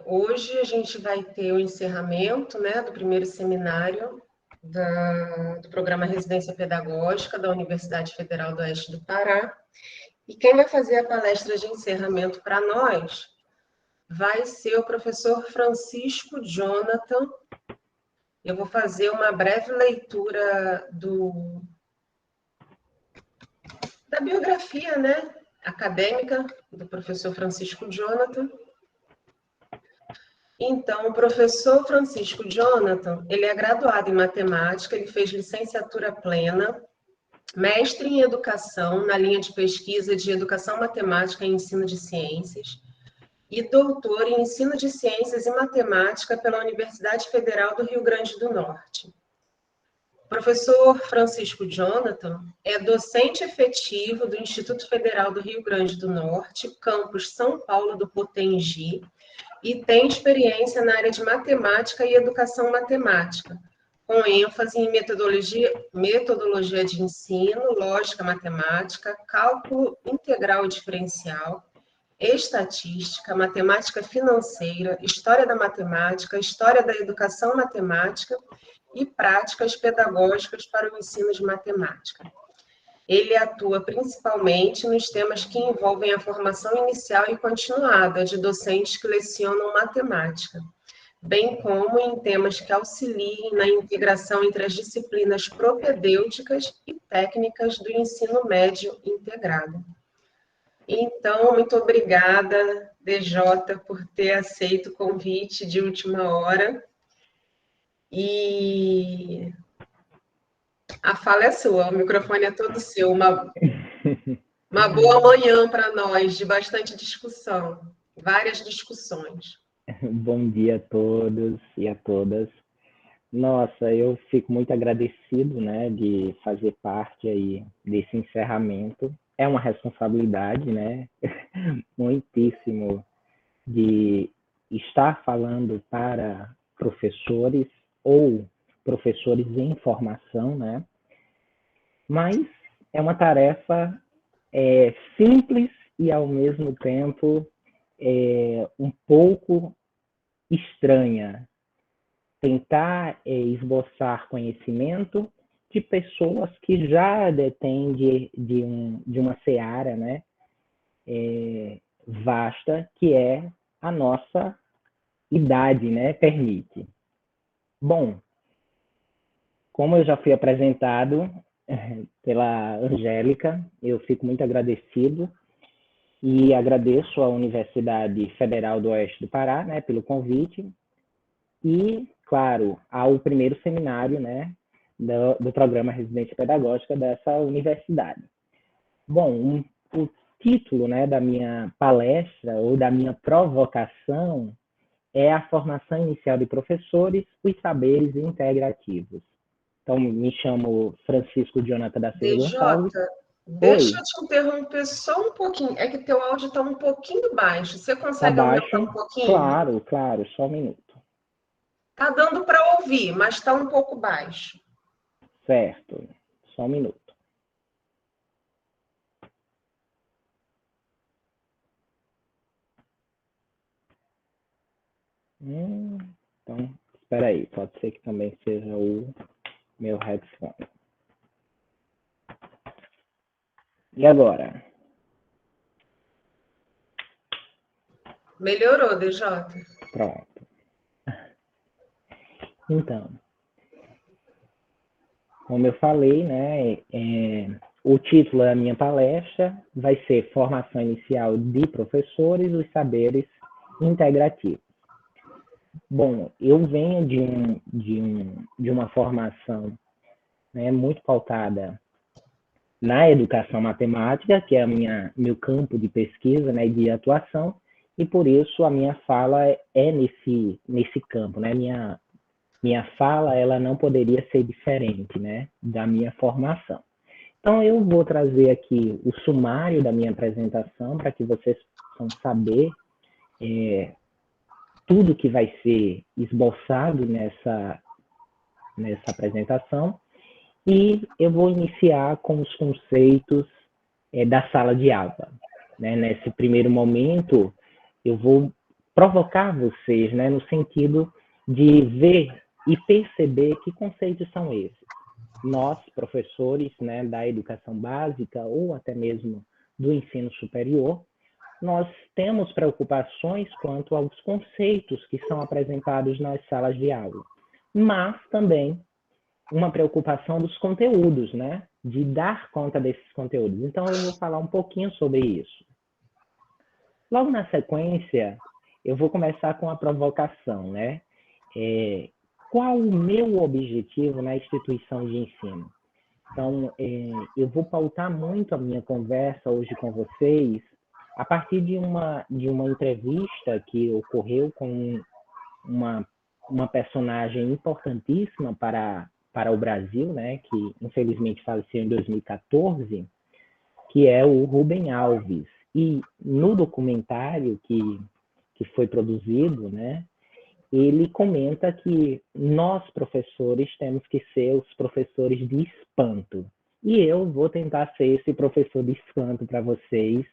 Hoje a gente vai ter o encerramento, né, do primeiro seminário do programa Residência Pedagógica da Universidade Federal do Oeste do Pará. E quem vai fazer a palestra de encerramento para nós vai ser o professor Francisco Jonathan. Eu vou fazer uma breve leitura da biografia, né, acadêmica do professor Francisco Jonathan. Então, o professor Francisco Jonathan, ele é graduado em matemática, ele fez licenciatura plena, mestre em educação na linha de pesquisa de educação matemática e ensino de ciências, e doutor em ensino de ciências e matemática pela Universidade Federal do Rio Grande do Norte. O professor Francisco Jonathan é docente efetivo do Instituto Federal do Rio Grande do Norte, campus São Paulo do Potengi, e tem experiência na área de matemática e educação matemática, com ênfase em metodologia de ensino, lógica matemática, cálculo integral e diferencial, estatística, matemática financeira, história da matemática, história da educação matemática e práticas pedagógicas para o ensino de matemática. Ele atua principalmente nos temas que envolvem a formação inicial e continuada de docentes que lecionam matemática, bem como em temas que auxiliem na integração entre as disciplinas propedêuticas e técnicas do ensino médio integrado. Então, muito obrigada, DJ, por ter aceito o convite de última hora. E a fala é sua, o microfone é todo seu. Uma boa manhã para nós, de bastante discussão, várias discussões. Bom dia a todos e a todas. Nossa, eu fico muito agradecido, né, de fazer parte aí desse encerramento. É uma responsabilidade, né, muitíssimo, de estar falando para professores ou professores em formação, né? Mas é uma tarefa simples e, ao mesmo tempo, um pouco estranha. Tentar esboçar conhecimento de pessoas que já detêm de uma seara, né, vasta, que é a nossa idade, né, permite. Bom, como eu já fui apresentado pela Angélica, eu fico muito agradecido e agradeço à Universidade Federal do Oeste do Pará, né, pelo convite e, claro, ao primeiro seminário, né, do programa Residência Pedagógica dessa universidade. Bom, o título, né, da minha palestra ou da minha provocação é a formação inicial de professores, os saberes integrativos. Então, me chamo Francisco Jonathan da Silva Gonçalves. Deixa eu te interromper só um pouquinho. É que teu áudio está um pouquinho baixo. Você consegue aumentar um pouquinho? Claro, só um minuto. Tá dando para ouvir, mas está um pouco baixo. Certo, só um minuto. Então, espera aí, pode ser que também seja o meu headphone. E agora? Melhorou, DJ. Pronto. Então, como eu falei, né, o título da minha palestra vai ser Formação Inicial de Professores, os Saberes Integrativos. Bom, eu venho de uma formação, né, muito pautada na educação matemática, que é meu campo de pesquisa, né, e de atuação, e por isso a minha fala é nesse campo, né? Minha fala, ela não poderia ser diferente, né, da minha formação. Então, eu vou trazer aqui o sumário da minha apresentação para que vocês possam saber tudo que vai ser esboçado nessa apresentação. E eu vou iniciar com os conceitos da sala de aula. Né? Nesse primeiro momento, eu vou provocar vocês, né, no sentido de ver e perceber que conceitos são esses. Nós, professores, né, da educação básica ou até mesmo do ensino superior, nós temos preocupações quanto aos conceitos que são apresentados nas salas de aula, mas também uma preocupação dos conteúdos, né, de dar conta desses conteúdos. Então, eu vou falar um pouquinho sobre isso. Logo na sequência, eu vou começar com a provocação, né? Qual o meu objetivo na instituição de ensino? Então, eu vou pautar muito a minha conversa hoje com vocês a partir de uma entrevista que ocorreu com uma personagem importantíssima para o Brasil, né? Que infelizmente faleceu em 2014, que é o Rubem Alves. E no documentário que foi produzido, né, ele comenta que nós, professores, temos que ser os professores de espanto. E eu vou tentar ser esse professor de espanto para vocês,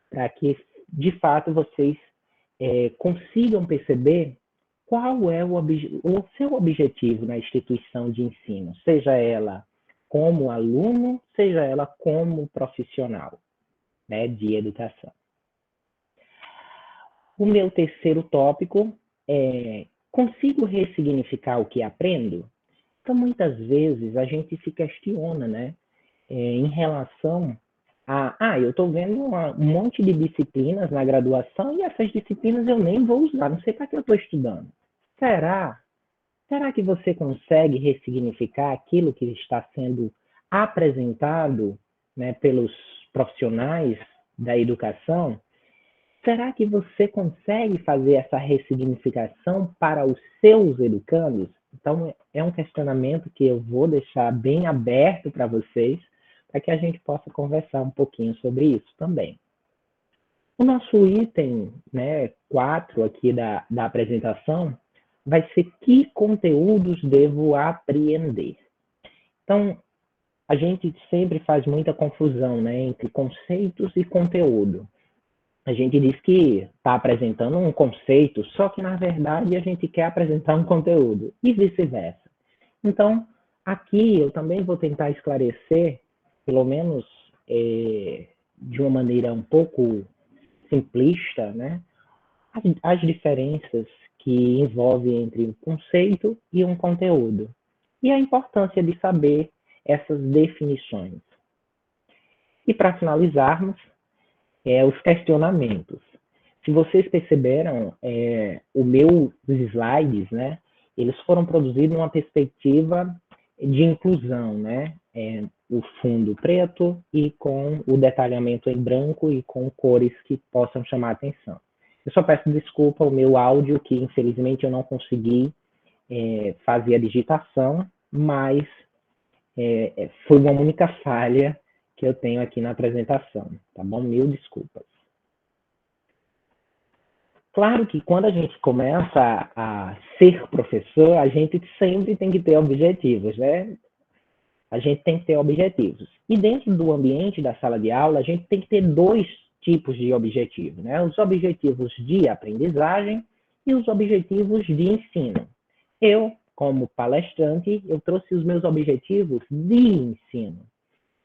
para que, de fato, vocês consigam perceber qual é o seu objetivo na instituição de ensino, seja ela como aluno, seja ela como profissional, né, de educação. O meu terceiro tópico é: consigo ressignificar o que aprendo? Então, muitas vezes, a gente se questiona, né, em relação a, eu estou vendo um monte de disciplinas na graduação e essas disciplinas eu nem vou usar, não sei para que eu estou estudando. Será que você consegue ressignificar aquilo que está sendo apresentado, né, pelos profissionais da educação? Será que você consegue fazer essa ressignificação para os seus educandos? Então, é um questionamento que eu vou deixar bem aberto para vocês, para que a gente possa conversar um pouquinho sobre isso também. O nosso item, né, 4 aqui da apresentação vai ser: que conteúdos devo apreender? Então, a gente sempre faz muita confusão, né, entre conceitos e conteúdo. A gente diz que está apresentando um conceito, só que, na verdade, a gente quer apresentar um conteúdo, e vice-versa. Então, aqui eu também vou tentar esclarecer, pelo menos de uma maneira um pouco simplista, né, as diferenças que envolvem entre um conceito e um conteúdo, e a importância de saber essas definições. E para finalizarmos, os questionamentos. Se vocês perceberam, os meus slides, né, eles foram produzidos numa perspectiva de inclusão, né, o fundo preto e com o detalhamento em branco e com cores que possam chamar a atenção. Eu só peço desculpa ao meu áudio, que infelizmente eu não consegui fazer a digitação, mas foi uma única falha que eu tenho aqui na apresentação, tá bom? Mil desculpas. Claro que quando a gente começa a ser professor, a gente sempre tem que ter objetivos, né? A gente tem que ter objetivos. E dentro do ambiente da sala de aula, a gente tem que ter 2 tipos de objetivos, né? Os objetivos de aprendizagem e os objetivos de ensino. Eu, como palestrante, eu trouxe os meus objetivos de ensino,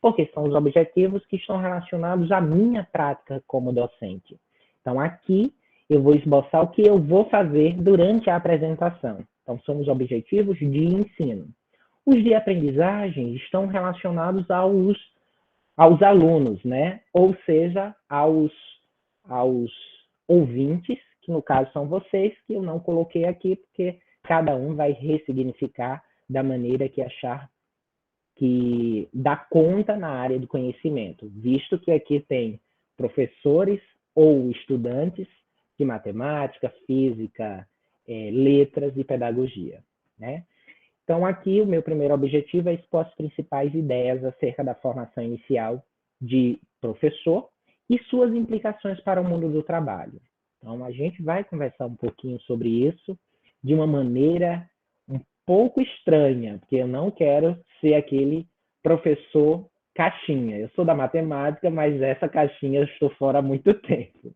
porque são os objetivos que estão relacionados à minha prática como docente. Então, aqui eu vou esboçar o que eu vou fazer durante a apresentação. Então, são os objetivos de ensino. Os de aprendizagem estão relacionados aos alunos, né? Ou seja, aos ouvintes, que no caso são vocês, que eu não coloquei aqui, porque cada um vai ressignificar da maneira que achar que dá conta na área do conhecimento, visto que aqui tem professores ou estudantes de matemática, física, letras e pedagogia, né? Então, aqui o meu primeiro objetivo é expor as principais ideias acerca da formação inicial de professor e suas implicações para o mundo do trabalho. Então, a gente vai conversar um pouquinho sobre isso de uma maneira um pouco estranha, porque eu não quero ser aquele professor caixinha. Eu sou da matemática, mas essa caixinha eu estou fora há muito tempo.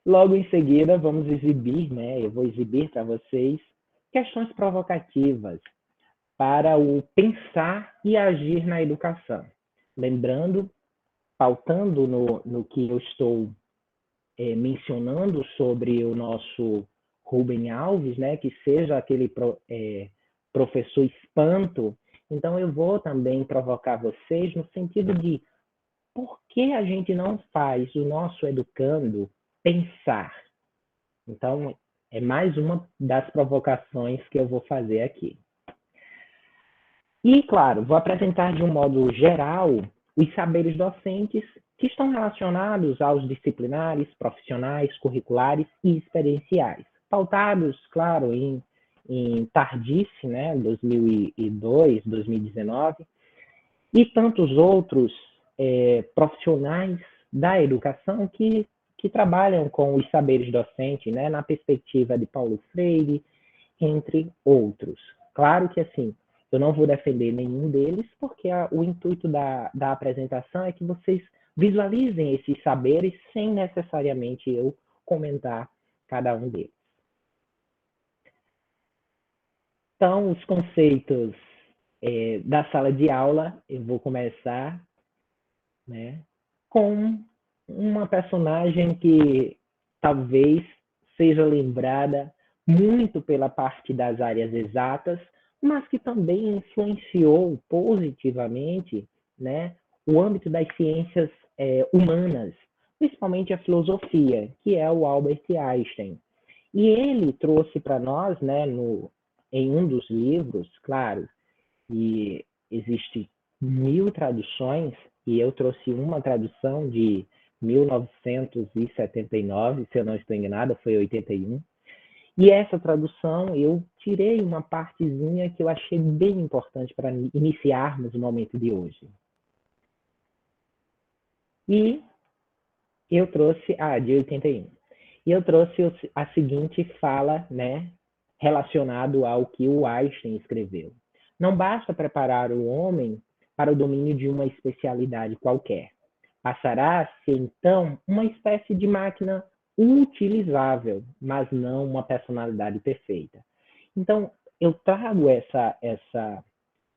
Logo em seguida, vamos exibir, né? Eu vou exibir para vocês questões provocativas para o pensar e agir na educação. Lembrando, pautando no que eu estou mencionando sobre o nosso Rubem Alves, né? Que seja aquele professor espanto. Então, eu vou também provocar vocês no sentido de por que a gente não faz o nosso educando pensar? Então, é mais uma das provocações que eu vou fazer aqui. E, claro, vou apresentar de um modo geral os saberes docentes que estão relacionados aos disciplinares, profissionais, curriculares e experienciais, pautados, claro, em Tardice, né, 2002, 2019, e tantos outros profissionais da educação que trabalham com os saberes docentes, né, na perspectiva de Paulo Freire, entre outros. Claro que, assim, eu não vou defender nenhum deles, porque o intuito da apresentação é que vocês visualizem esses saberes sem necessariamente eu comentar cada um deles. Então, os conceitos da sala de aula, eu vou começar, né, com uma personagem que talvez seja lembrada muito pela parte das áreas exatas, mas que também influenciou positivamente, né, o âmbito das ciências humanas, principalmente a filosofia, que é o Albert Einstein. E ele trouxe para nós, né, em um dos livros, claro, e existe 1000 traduções, e eu trouxe uma tradução de 1979, se eu não estou enganado, foi 81. E essa tradução eu tirei uma partezinha que eu achei bem importante para iniciarmos o momento de hoje. E eu trouxe, de 81. E eu trouxe a seguinte fala, né, relacionado ao que o Einstein escreveu. Não basta preparar o homem para o domínio de uma especialidade qualquer. Passará a ser, então, uma espécie de máquina utilizável, mas não uma personalidade perfeita. Então, eu trago essa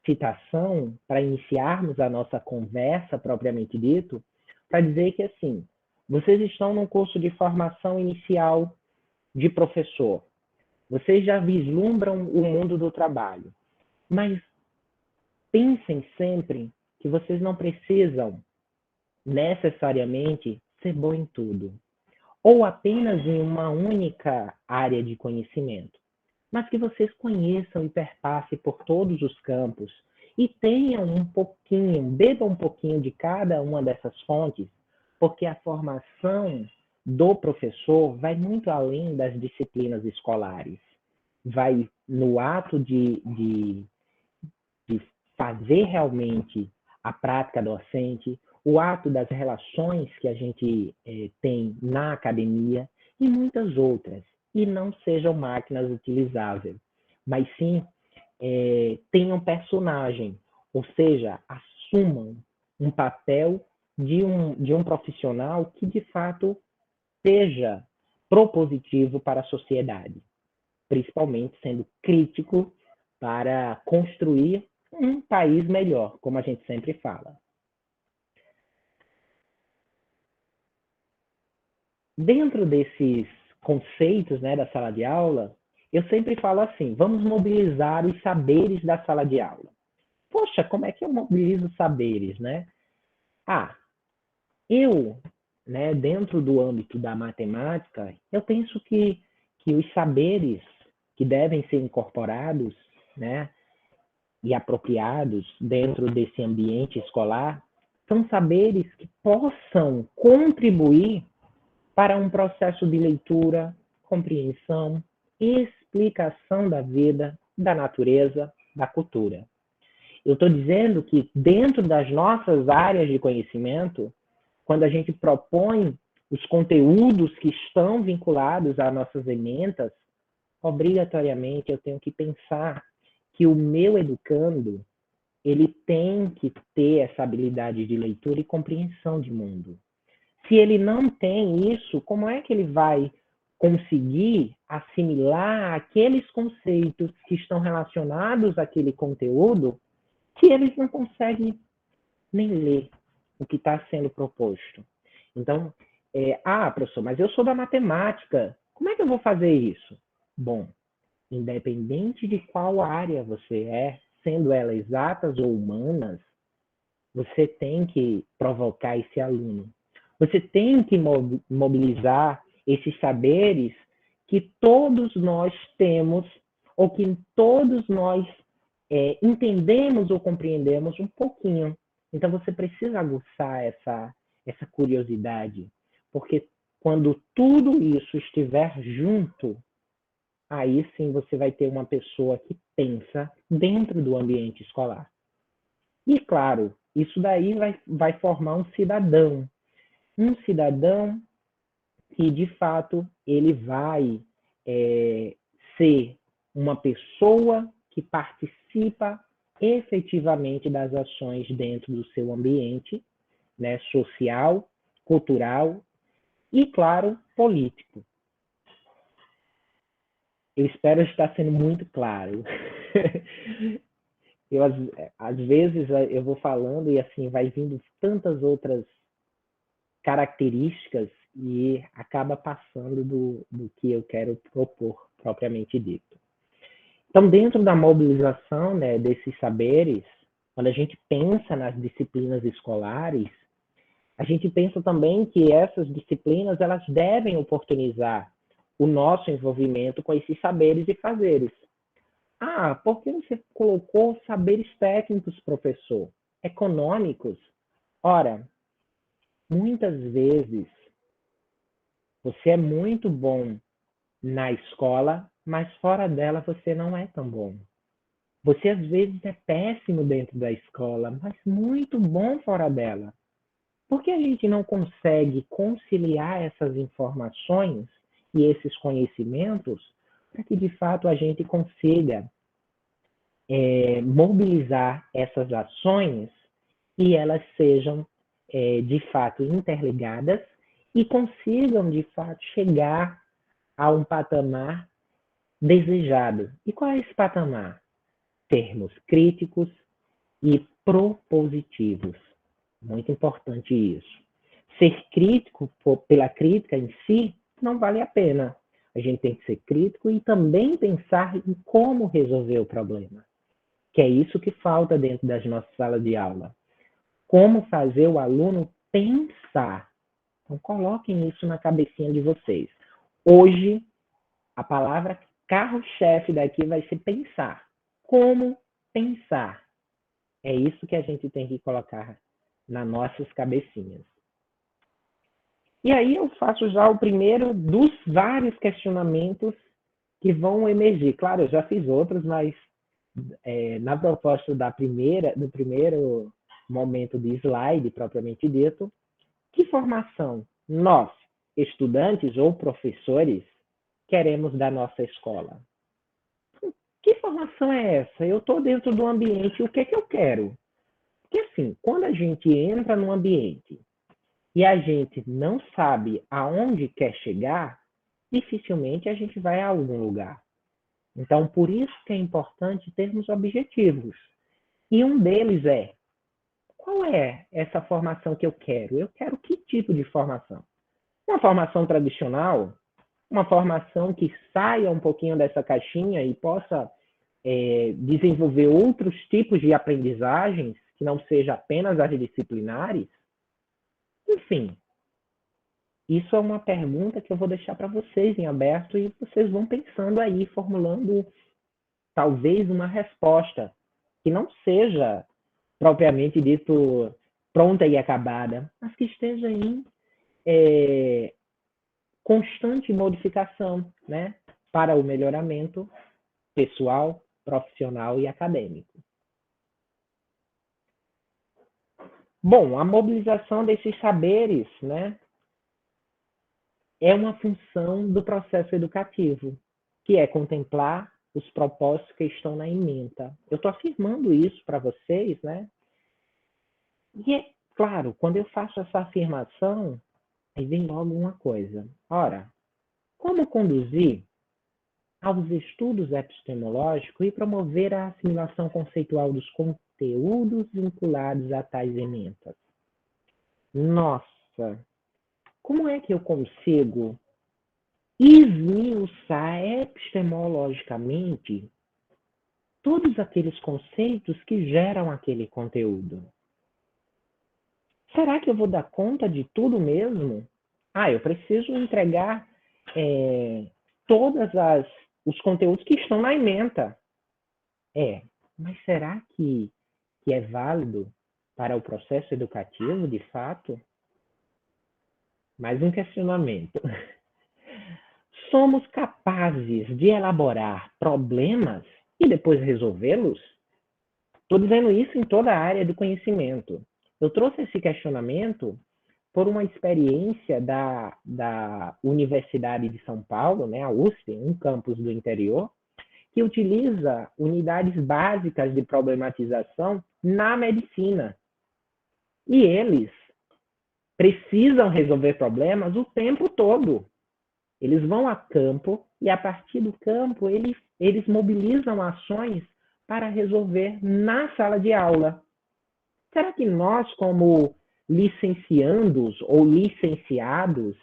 citação para iniciarmos a nossa conversa propriamente dito, para dizer que, assim, vocês estão num curso de formação inicial de professor. Vocês já vislumbram o mundo do trabalho. Mas pensem sempre que vocês não precisam necessariamente ser bom em tudo, ou apenas em uma única área de conhecimento, mas que vocês conheçam e perpassem por todos os campos e tenham um pouquinho, bebam um pouquinho de cada uma dessas fontes, porque a formação do professor vai muito além das disciplinas escolares. Vai no ato de fazer realmente a prática docente, o ato das relações que a gente tem na academia e muitas outras. E não sejam máquinas utilizáveis, mas sim tenham personagem, ou seja, assumam um papel de um profissional que, de fato, seja propositivo para a sociedade, principalmente sendo crítico para construir um país melhor, como a gente sempre fala. Dentro desses conceitos, né, da sala de aula, eu sempre falo assim, vamos mobilizar os saberes da sala de aula. Poxa, como é que eu mobilizo saberes, né? Eu, né, dentro do âmbito da matemática, eu penso que os saberes que devem ser incorporados, né, e apropriados dentro desse ambiente escolar são saberes que possam contribuir para um processo de leitura, compreensão, explicação da vida, da natureza, da cultura. Eu estou dizendo que dentro das nossas áreas de conhecimento, quando a gente propõe os conteúdos que estão vinculados às nossas ementas, obrigatoriamente eu tenho que pensar que o meu educando ele tem que ter essa habilidade de leitura e compreensão de mundo. Se ele não tem isso, como é que ele vai conseguir assimilar aqueles conceitos que estão relacionados àquele conteúdo se eles não conseguem nem ler o que está sendo proposto? Então, professor, mas eu sou da matemática, como é que eu vou fazer isso? Bom, independente de qual área você é, sendo elas exatas ou humanas, você tem que provocar esse aluno. Você tem que mobilizar esses saberes que todos nós temos, ou que todos nós entendemos ou compreendemos um pouquinho. Então, você precisa aguçar essa curiosidade, porque quando tudo isso estiver junto, aí sim você vai ter uma pessoa que pensa dentro do ambiente escolar. E, claro, isso daí vai formar um cidadão. Um cidadão que, de fato, ele vai ser uma pessoa que participa efetivamente das ações dentro do seu ambiente, né, social, cultural e, claro, político. Eu espero estar sendo muito claro. Às vezes eu vou falando e assim vai vindo tantas outras características e acaba passando do que eu quero propor propriamente dito. Então, dentro da mobilização, né, desses saberes, quando a gente pensa nas disciplinas escolares, a gente pensa também que essas disciplinas elas devem oportunizar o nosso envolvimento com esses saberes e fazeres. Por que você colocou saberes técnicos, professor? Econômicos? Ora, muitas vezes você é muito bom na escola, mas fora dela você não é tão bom. Você às vezes é péssimo dentro da escola, mas muito bom fora dela. Por que a gente não consegue conciliar essas informações e esses conhecimentos para que de fato a gente consiga mobilizar essas ações e elas sejam de fato interligadas e consigam de fato chegar a um patamar desejado. E qual é esse patamar? Termos críticos e propositivos. Muito importante isso. Ser crítico pela crítica em si não vale a pena. A gente tem que ser crítico e também pensar em como resolver o problema. Que é isso que falta dentro das nossas salas de aula. Como fazer o aluno pensar. Então, coloquem isso na cabecinha de vocês. Hoje, a palavra carro-chefe daqui vai ser pensar. Como pensar? É isso que a gente tem que colocar nas nossas cabecinhas. E aí eu faço já o primeiro dos vários questionamentos que vão emergir. Claro, eu já fiz outros, mas na proposta do primeiro momento de slide, propriamente dito, que formação nós, estudantes ou professores, queremos da nossa escola? Que formação é essa? Eu estou dentro do ambiente, o que é que eu quero? Porque assim, quando a gente entra num ambiente e a gente não sabe aonde quer chegar, dificilmente a gente vai a algum lugar. Então, por isso que é importante termos objetivos. E um deles é, qual é essa formação que eu quero? Eu quero que tipo de formação? Uma formação tradicional? Uma formação que saia um pouquinho dessa caixinha e possa desenvolver outros tipos de aprendizagens, que não seja apenas as disciplinares? Enfim, isso é uma pergunta que eu vou deixar para vocês em aberto e vocês vão pensando aí, formulando talvez uma resposta que não seja propriamente dito pronta e acabada, mas que esteja em constante modificação, né, para o melhoramento pessoal, profissional e acadêmico. Bom, a mobilização desses saberes, né, é uma função do processo educativo, que é contemplar os propósitos que estão na ementa. Eu estou afirmando isso para vocês, né? E é claro, quando eu faço essa afirmação, Aí vem logo uma coisa. Ora, como conduzir aos estudos epistemológicos e promover a assimilação conceitual dos conteúdos vinculados a tais ementas? Nossa, como é que eu consigo esmiuçar epistemologicamente todos aqueles conceitos que geram aquele conteúdo? Será que eu vou dar conta de tudo mesmo? Eu preciso entregar todas os conteúdos que estão na ementa. Mas será que é válido para o processo educativo, de fato? Mais um questionamento. Somos capazes de elaborar problemas e depois resolvê-los? Estou dizendo isso em toda a área do conhecimento. Eu trouxe esse questionamento por uma experiência da Universidade de São Paulo, né, a USP, um campus do interior, que utiliza unidades básicas de problematização na medicina. E eles precisam resolver problemas o tempo todo. Eles vão a campo e, a partir do campo, eles mobilizam ações para resolver na sala de aula. Será que nós, como licenciandos ou licenciados,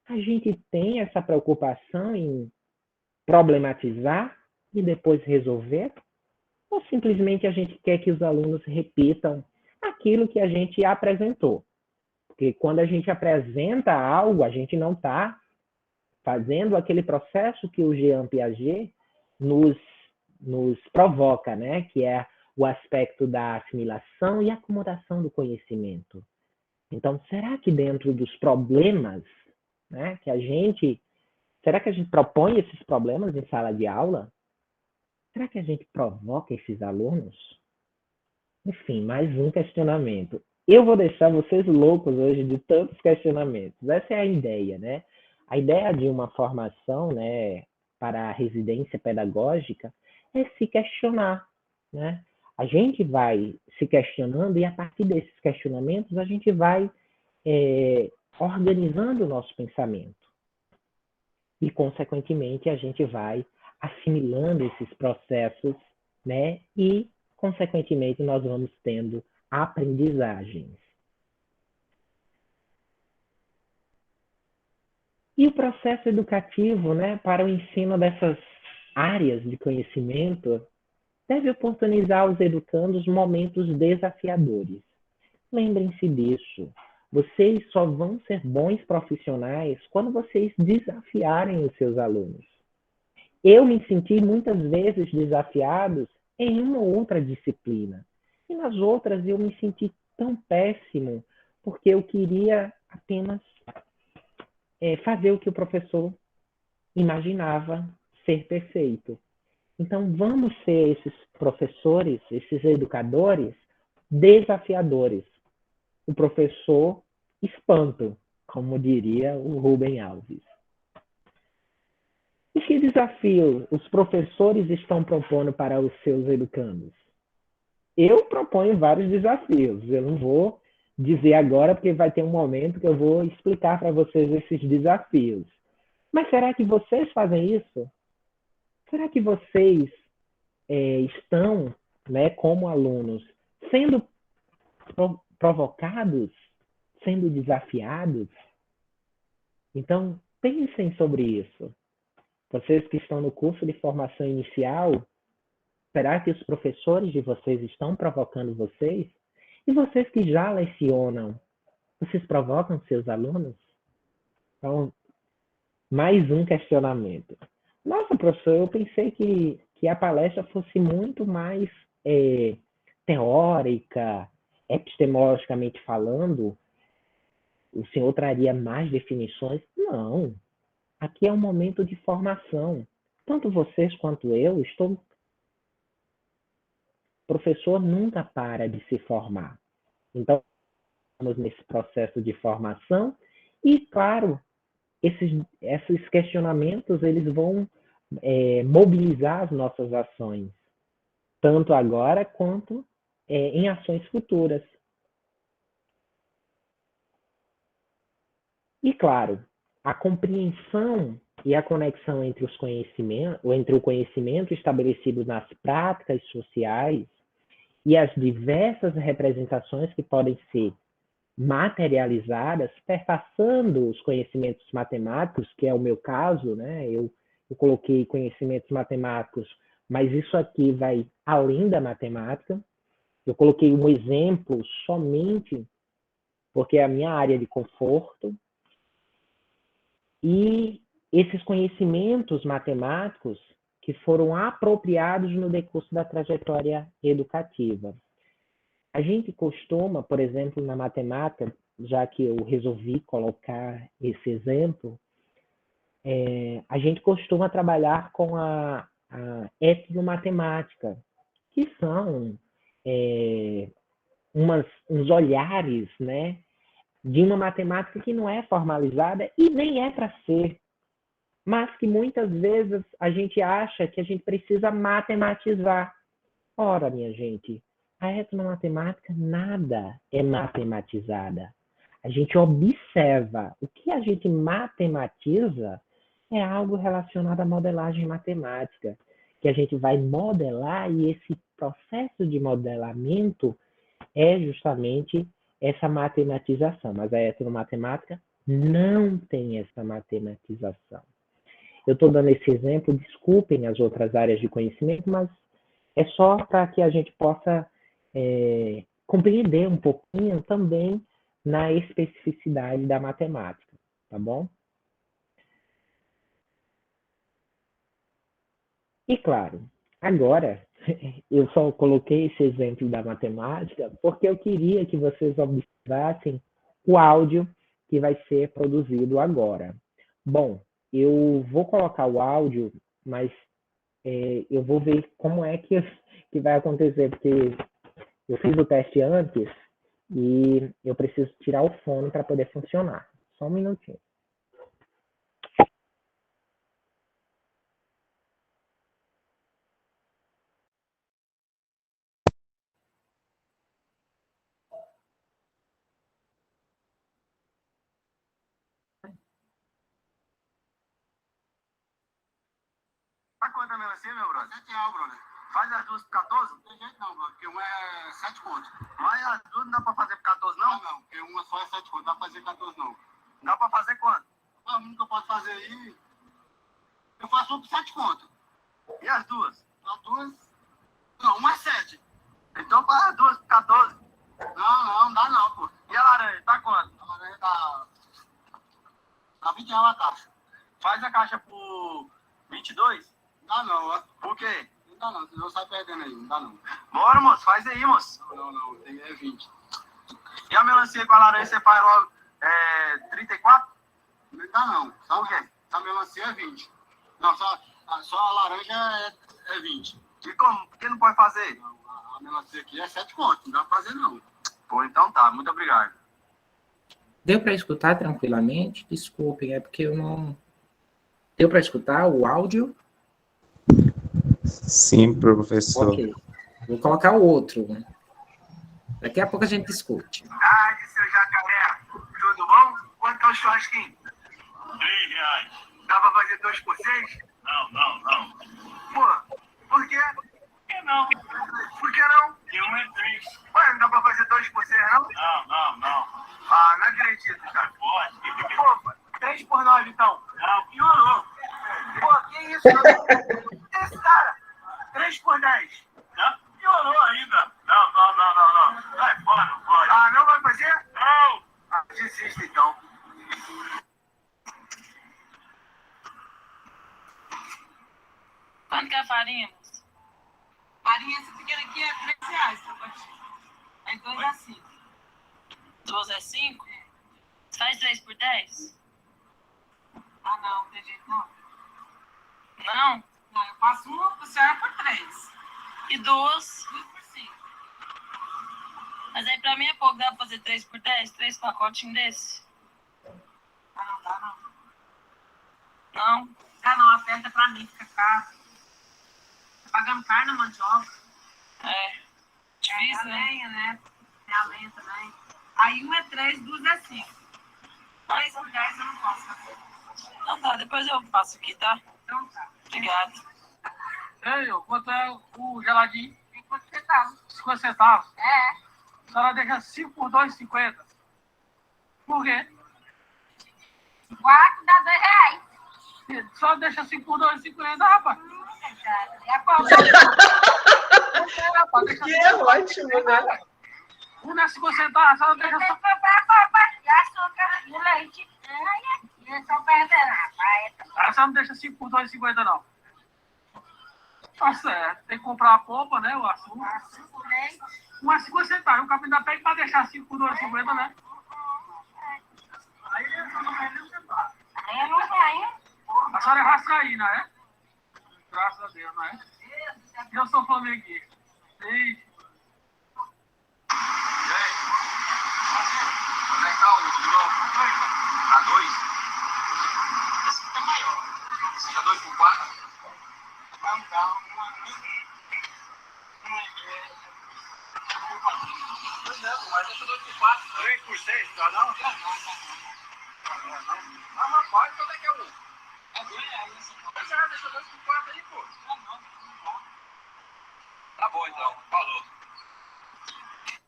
a gente tem essa preocupação em problematizar e depois resolver? Ou simplesmente a gente quer que os alunos repitam aquilo que a gente apresentou? Porque quando a gente apresenta algo, a gente não está fazendo aquele processo que o Jean Piaget nos provoca, né? Que é o aspecto da assimilação e acomodação do conhecimento. Então, será que dentro dos problemas, né, será que a gente propõe esses problemas em sala de aula? Será que a gente provoca esses alunos? Enfim, mais um questionamento. Eu vou deixar vocês loucos hoje de tantos questionamentos. Essa é a ideia, né? A ideia de uma formação, né, para a residência pedagógica é se questionar, né? A gente vai se questionando e, a partir desses questionamentos, a gente vai organizando o nosso pensamento. E, consequentemente, a gente vai assimilando esses processos, né? E, consequentemente, nós vamos tendo aprendizagens. E o processo educativo, né, para o ensino dessas áreas de conhecimento deve oportunizar aos educandos momentos desafiadores. Lembrem-se disso. Vocês só vão ser bons profissionais quando vocês desafiarem os seus alunos. Eu me senti muitas vezes desafiado em uma ou outra disciplina. E nas outras eu me senti tão péssimo porque eu queria apenas fazer o que o professor imaginava ser perfeito. Então, vamos ser esses professores, esses educadores desafiadores. O professor espanto, como diria o Rubem Alves. E que desafio os professores estão propondo para os seus educandos? Eu proponho vários desafios. Eu não vou dizer agora, porque vai ter um momento que eu vou explicar para vocês esses desafios. Mas será que vocês fazem isso? Será que vocês estão, né, como alunos, sendo provocados, sendo desafiados? Então, pensem sobre isso. Vocês que estão no curso de formação inicial, será que os professores de vocês estão provocando vocês? E vocês que já lecionam, vocês provocam seus alunos? Então, mais um questionamento. Nossa, professor, eu pensei que a palestra fosse muito mais teórica, epistemologicamente falando. O senhor traria mais definições? Não. Aqui é um momento de formação. Tanto vocês quanto eu, o professor nunca para de se formar. Então, estamos nesse processo de formação e, claro, esses questionamentos eles vão mobilizar as nossas ações, tanto agora quanto em ações futuras. E, claro, a compreensão e a conexão entre os conhecimentos, ou entre o conhecimento estabelecido nas práticas sociais e as diversas representações que podem ser materializadas, perpassando os conhecimentos matemáticos, que é o meu caso, né? Eu coloquei conhecimentos matemáticos, mas isso aqui vai além da matemática. Eu coloquei um exemplo somente porque é a minha área de conforto. E esses conhecimentos matemáticos que foram apropriados no decurso da trajetória educativa. A gente costuma, por exemplo, na matemática, já que eu resolvi colocar esse exemplo, a gente costuma trabalhar com a etnomatemática, que são uns olhares, né, de uma matemática que não é formalizada e nem é para ser, mas que muitas vezes a gente acha que a gente precisa matematizar. Ora, minha gente, a etnomatemática nada é matematizada. A gente observa. O que a gente matematiza é algo relacionado à modelagem matemática, que a gente vai modelar e esse processo de modelamento é justamente essa matematização. Mas a etnomatemática não tem essa matematização. Eu estou dando esse exemplo, desculpem as outras áreas de conhecimento, mas é só para que a gente possa compreender um pouquinho também na especificidade da matemática, tá bom? E claro, agora eu só coloquei esse exemplo da matemática porque eu queria que vocês observassem o áudio que vai ser produzido agora. Bom, eu vou colocar o áudio, mas eu vou ver como é que vai acontecer, porque eu fiz o teste antes e eu preciso tirar o fone para poder funcionar. Só um minutinho. Quanto é melancia, meu brother? 7 reais, brother. Faz as duas por 14? Não tem jeito não, brother, porque uma é 7 conto. Mas as duas não dá pra fazer por 14, não? Não, porque uma só é 7 conto, não dá pra fazer 14, não. Dá pra fazer quanto? A única que eu posso fazer aí, eu faço uma por 7 conto. E as duas? As duas? Não, uma é 7. Então faz as duas por 14. Não dá não, pô. E a laranja, tá quanto? A laranja tá 20 reais a caixa. Faz a caixa por 22? Não dá não. Por quê? Não dá não, senão sai perdendo aí, não dá não. Bora, moço, faz aí, moço. Não, tem 20. E a melancia com a laranja você faz logo 34? Não dá não. Sabe o quê? A melancia é 20. Não, só a laranja é 20. E como? Por que não pode fazer? Não, a melancia aqui é 7 contos, não dá pra fazer não. Pô, então tá, muito obrigado. Deu para escutar tranquilamente? Desculpem, é porque eu não... Deu para escutar o áudio? Sim, professor. Ok. Vou colocar o outro. Daqui a pouco a gente discute. Tarde, seu jacaré. Tudo bom? Quanto é o churrasquinho? 3 reais. Dá pra fazer 2 por 6? Não. Pô, por quê? Por que não? Por que não? Porque uma é 3. Ué, não dá pra fazer 2 por 6, não? Não. Ah, não acredito, cara. Pode. Pô, 3 por 9, então. Não, piorou. Pô, que isso? Esse cara, 3 por 10. Não, piorou ainda. Não. Vai fora, não pode. Ah, não vai fazer? Não. Ah, desista, então. Quanto que é a farinha? Farinha, essa pequena aqui é 3 reais, tá baixinho. Aí 2 é 5. 12 é 5? Você faz 3 por 10? Ah, não tem jeito não. Não? Não, eu faço uma por senhora por 3. E 2? 2 por 5. Mas aí pra mim é pouco, dá pra fazer 3 por 10? 3 pacotinhos desse? Ah, não dá não. Não? Ah, não, aperta pra mim, fica caro. Pagando carne, mandioca. É. Difícil, né? A lenha, né? Tem a lenha também. Aí 1 é 3, 2 é 5. 3 por 10 eu não posso. Então tá, depois eu passo aqui, tá? Então tá. Obrigado. Ei, quanto é o geladinho? 50 centavos. 50 centavos? É. A senhora deixa 5 por 2,50. Por quê? 4 dá R$2. Só deixa 5 por 2,50, rapaz. É bom. Rapaz, deixa Que é ótimo, né? Um não é 50 centavos, a senhora deixa Tem só... que comprar papa e açúcar e leite. E é só perder, rapaz. A senhora não deixa 5 por 2,50, não. Tá certo. Tem que comprar a polpa, né? O açúcar. Açúcar, leite. Um é 50 centavos. O capim da pega pra deixar 5 por 2,50, né? Aí a senhora não ganha nem um centavo. Aí eu não ganho. A senhora é vascaína, né? Graças a Deus, né? E eu sou flamenguista. Ei. E aí? Onde é que tá o globo? Tá 2? Esse tá maior. Esse tá 2 por 4? Não. Pois é, mas deixa 2 por 4. 3 por 6, tá não? Não. Ah, rapaz, quanto é que é um? É R$2 essa coisa. Você já deixou 2 por 4 aí, pô? Não. Tá bom, então. Falou.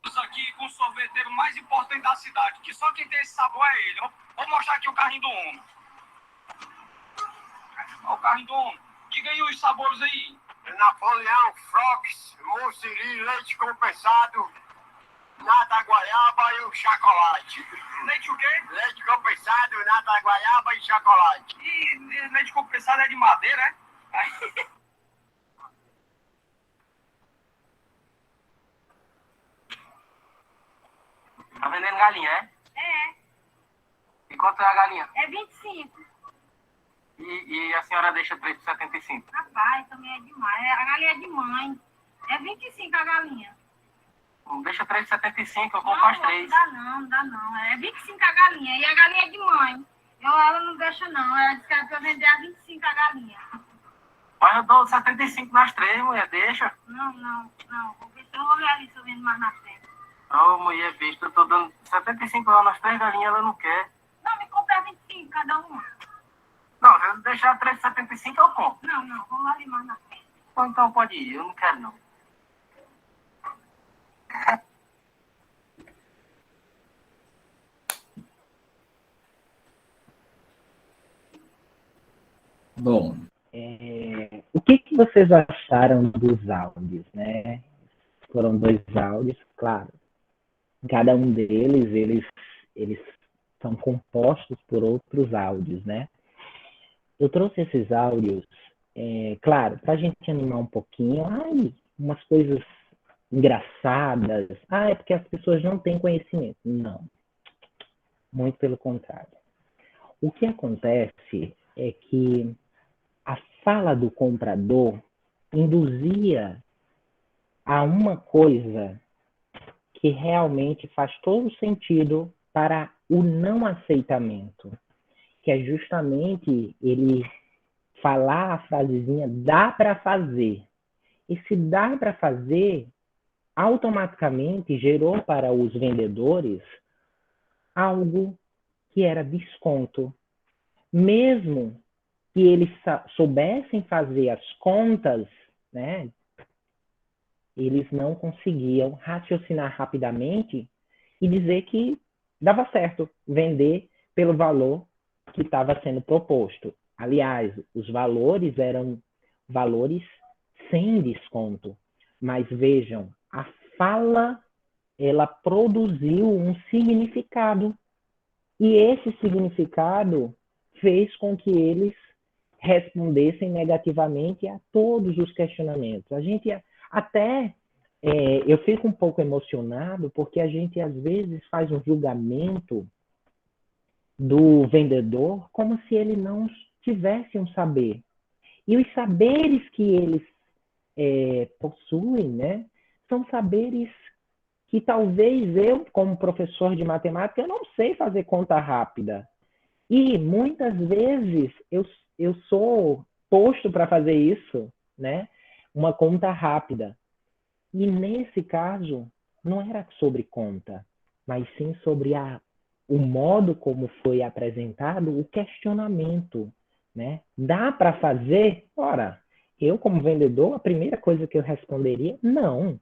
Isso aqui com o sorveteiro mais importante da cidade, que só quem tem esse sabor é ele. Vou mostrar aqui o carrinho do homem. Olha o carrinho do homem. Diga aí os sabores aí. Napoleão, Frox, Moussiri, leite compensado, nata guaiaba e o chocolate. Leite o quê? Leite compensado, nata guaiaba e chocolate. E leite compensado é de madeira, é? Tá vendendo galinha, é? É. E quanto é a galinha? É 25. E a senhora deixa 3 por 75? Rapaz, também é demais. A galinha é de mãe. É 25 a galinha. Deixa 3 por 75, eu Não, compro as 3. não dá não. É 25 a galinha. E a galinha é de mãe. Ela não deixa não. Ela disse que era pra vender a 25 a galinha. Mas eu dou 75 nas 3, mulher, deixa. Não. Vou ver se eu vou ver ali se eu vendo mais na frente. Ô, mulher, besta, eu tô dando 75 reais nas 3 galinhas, ela não quer. Não, me compra 25 cada uma. Não, se eu deixar 3 por 75, eu compro. Não. Vou ali mais na frente. Ou então pode ir, eu não quero não. Bom, O que vocês acharam dos áudios, né? Foram 2 áudios, claro. Cada um deles, eles são compostos por outros áudios, né? Eu trouxe esses áudios, claro, para a gente animar um pouquinho. Umas coisas engraçadas. É porque as pessoas não têm conhecimento. Não. Muito pelo contrário. O que acontece é que a fala do comprador induzia a uma coisa que realmente faz todo sentido para o não aceitamento, que é justamente ele falar a frasezinha dá para fazer. E se dá para fazer, automaticamente gerou para os vendedores algo que era desconto. Mesmo que eles soubessem fazer as contas, né, eles não conseguiam raciocinar rapidamente e dizer que dava certo vender pelo valor que estava sendo proposto. Aliás, os valores eram valores sem desconto. Mas vejam, a fala, ela produziu um significado. E esse significado fez com que eles respondessem negativamente a todos os questionamentos. A gente até, eu fico um pouco emocionado porque a gente às vezes faz um julgamento do vendedor como se ele não tivesse um saber. E os saberes que eles possuem, né, são saberes que talvez eu, como professor de matemática, eu não sei fazer conta rápida. E muitas vezes eu sou posto para fazer isso, né? Uma conta rápida. E nesse caso, não era sobre conta, mas sim sobre a o modo como foi apresentado, o questionamento, né? Dá para fazer? Ora, eu como vendedor, a primeira coisa que eu responderia, não.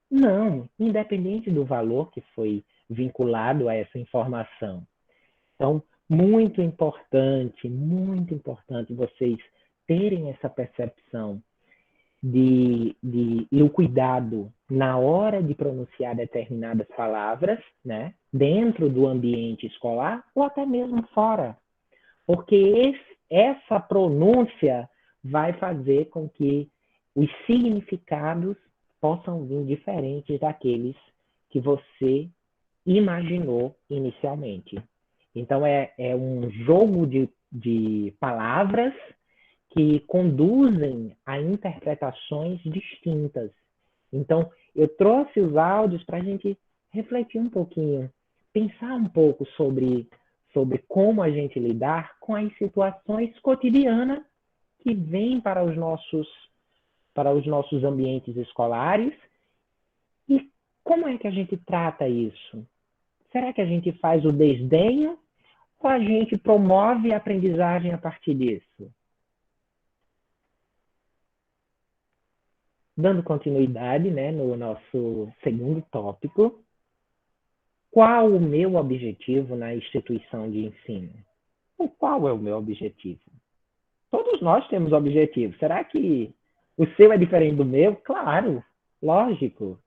Não, independente do valor que foi vinculado a essa informação. Então, muito importante vocês terem essa percepção e o cuidado na hora de pronunciar determinadas palavras, né, dentro do ambiente escolar ou até mesmo fora. Porque essa pronúncia vai fazer com que os significados possam vir diferentes daqueles que você imaginou inicialmente. Então, é um jogo de palavras que conduzem a interpretações distintas. Então, eu trouxe os áudios para a gente refletir um pouquinho, pensar um pouco sobre como a gente lidar com as situações cotidianas que vêm para os nossos ambientes escolares e como é que a gente trata isso? Será que a gente faz o desdenho ou a gente promove a aprendizagem a partir disso? Dando continuidade, né, no nosso segundo tópico, qual o meu objetivo na instituição de ensino? Ou qual é o meu objetivo? Todos nós temos objetivos. Será que o seu é diferente do meu? Claro, lógico.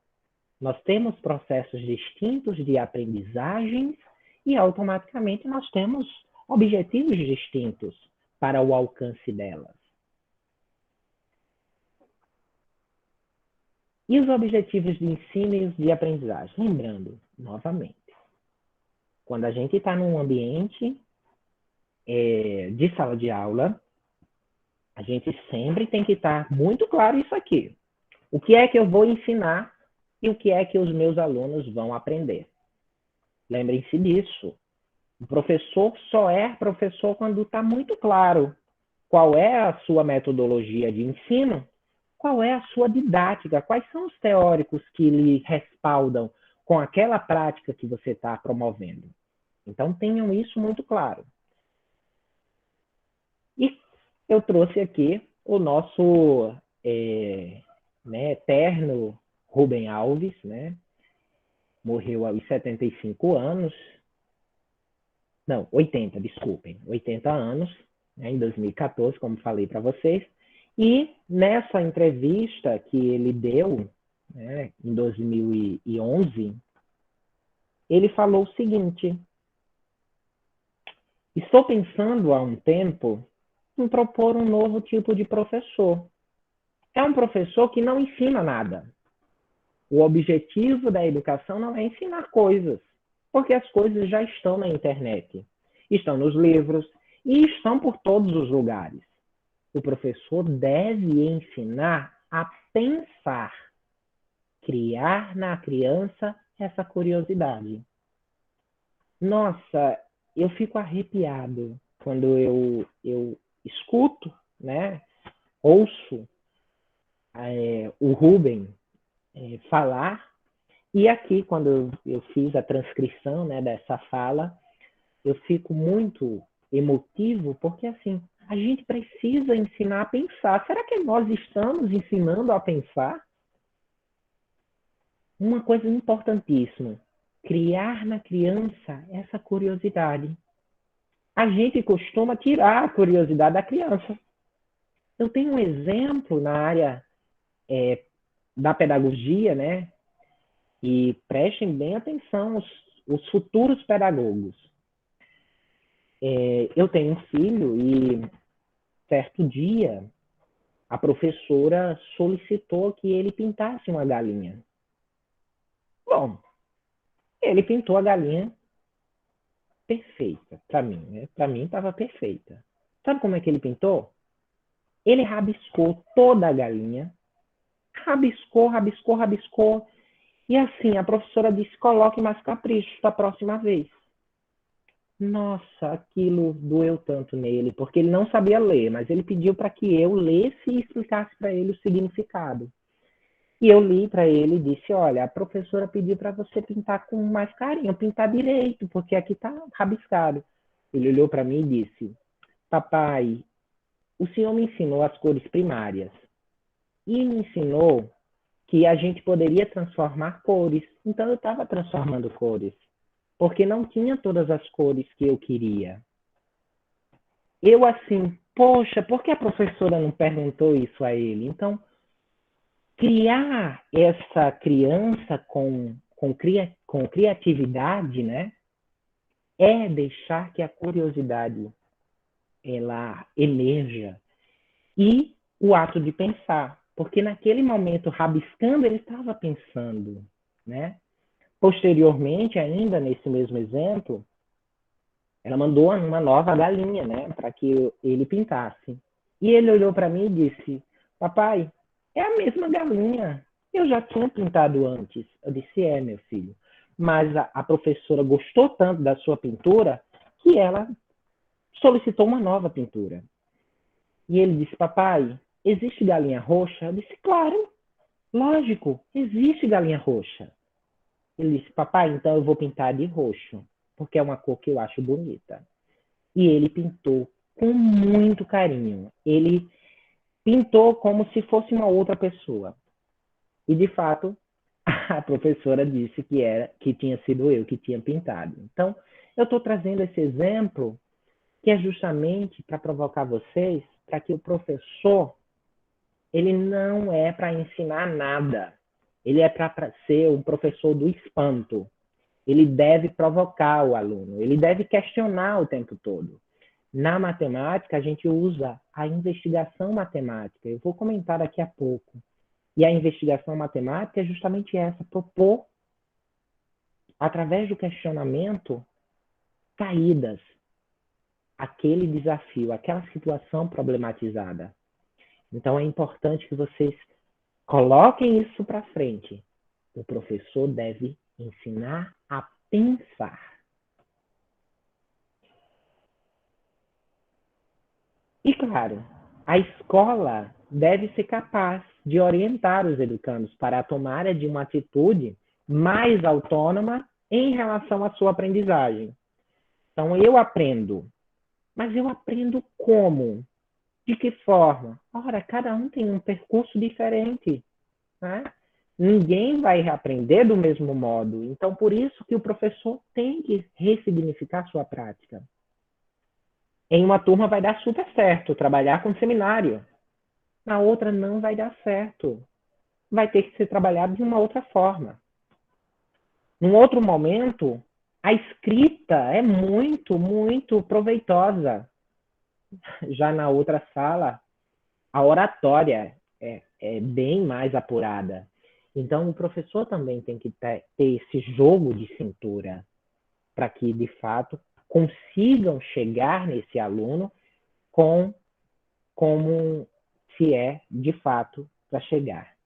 Nós temos processos distintos de aprendizagens e automaticamente nós temos objetivos distintos para o alcance delas. E os objetivos de ensino e os de aprendizagem? Lembrando, novamente, quando a gente está num ambiente de sala de aula, a gente sempre tem que estar muito claro isso aqui. O que é que eu vou ensinar e o que é que os meus alunos vão aprender. Lembrem-se disso. O professor só é professor quando está muito claro qual é a sua metodologia de ensino, qual é a sua didática, quais são os teóricos que lhe respaldam com aquela prática que você está promovendo. Então, tenham isso muito claro. E eu trouxe aqui o nosso eterno Rubem Alves, né? Morreu aos 75 anos. Não, 80, desculpem. 80 anos, né, em 2014, como falei para vocês. E nessa entrevista que ele deu, né, em 2011, ele falou o seguinte: estou pensando há um tempo em propor um novo tipo de professor. É um professor que não ensina nada. O objetivo da educação não é ensinar coisas, porque as coisas já estão na internet, estão nos livros e estão por todos os lugares. O professor deve ensinar a pensar, criar na criança essa curiosidade. Nossa, eu fico arrepiado quando eu escuto, né, ouço o Rubem falar, e aqui, quando eu fiz a transcrição, né, dessa fala, eu fico muito emotivo, porque assim, a gente precisa ensinar a pensar. Será que nós estamos ensinando a pensar? Uma coisa importantíssima, criar na criança essa curiosidade. A gente costuma tirar a curiosidade da criança. Eu tenho um exemplo na área da pedagogia, né? E prestem bem atenção os futuros pedagogos. Eu tenho um filho e certo dia a professora solicitou que ele pintasse uma galinha. Bom, ele pintou a galinha perfeita para mim, né? Para mim estava perfeita. Sabe como é que ele pintou? Ele rabiscou toda a galinha, rabiscou. E assim, a professora disse, coloque mais capricho da próxima vez. Nossa, aquilo doeu tanto nele, porque ele não sabia ler, mas ele pediu para que eu lesse e explicasse para ele o significado. E eu li para ele e disse, olha, a professora pediu para você pintar com mais carinho, pintar direito, porque aqui está rabiscado. Ele olhou para mim e disse, papai, o senhor me ensinou as cores primárias e me ensinou que a gente poderia transformar cores. Então eu estava transformando cores, porque não tinha todas as cores que eu queria. Eu assim, poxa, por que a professora não perguntou isso a ele? Então, criar essa criança com criatividade, né, é deixar que a curiosidade ela emerja e o ato de pensar, porque naquele momento rabiscando ele estava pensando, né? Posteriormente, ainda nesse mesmo exemplo, ela mandou uma nova galinha, né, para que ele pintasse. E ele olhou para mim e disse: papai, é a mesma galinha. Eu já tinha pintado antes. Eu disse: é, meu filho. Mas a professora gostou tanto da sua pintura que ela solicitou uma nova pintura. E ele disse: papai, existe galinha roxa? Eu disse: claro, lógico, existe galinha roxa. Ele disse: papai, então eu vou pintar de roxo, porque é uma cor que eu acho bonita. E ele pintou com muito carinho. Ele pintou como se fosse uma outra pessoa. E, de fato, a professora disse que tinha sido eu que tinha pintado. Então, eu estou trazendo esse exemplo que é justamente para provocar vocês, para que o professor, ele não é para ensinar nada. Ele é para ser um professor do espanto. Ele deve provocar o aluno, ele deve questionar o tempo todo. Na matemática, a gente usa a investigação matemática. Eu vou comentar daqui a pouco. E a investigação matemática é justamente essa, propor, através do questionamento, saídas àquele desafio, àquela situação problematizada. Então, é importante que vocês coloquem isso para frente. O professor deve ensinar a pensar. E, claro, a escola deve ser capaz de orientar os educandos para a tomada de uma atitude mais autônoma em relação à sua aprendizagem. Então, eu aprendo, mas eu aprendo como? De que forma? Ora, cada um tem um percurso diferente, né? Ninguém vai aprender do mesmo modo. Então, por isso que o professor tem que ressignificar sua prática. Em uma turma vai dar super certo trabalhar com seminário. Na outra não vai dar certo. Vai ter que ser trabalhado de uma outra forma. Num outro momento, a escrita é muito, muito proveitosa. Já na outra sala, a oratória é bem mais apurada. Então, o professor também tem que ter esse jogo de cintura para que, de fato, consigam chegar nesse aluno como se é, de fato, para chegar.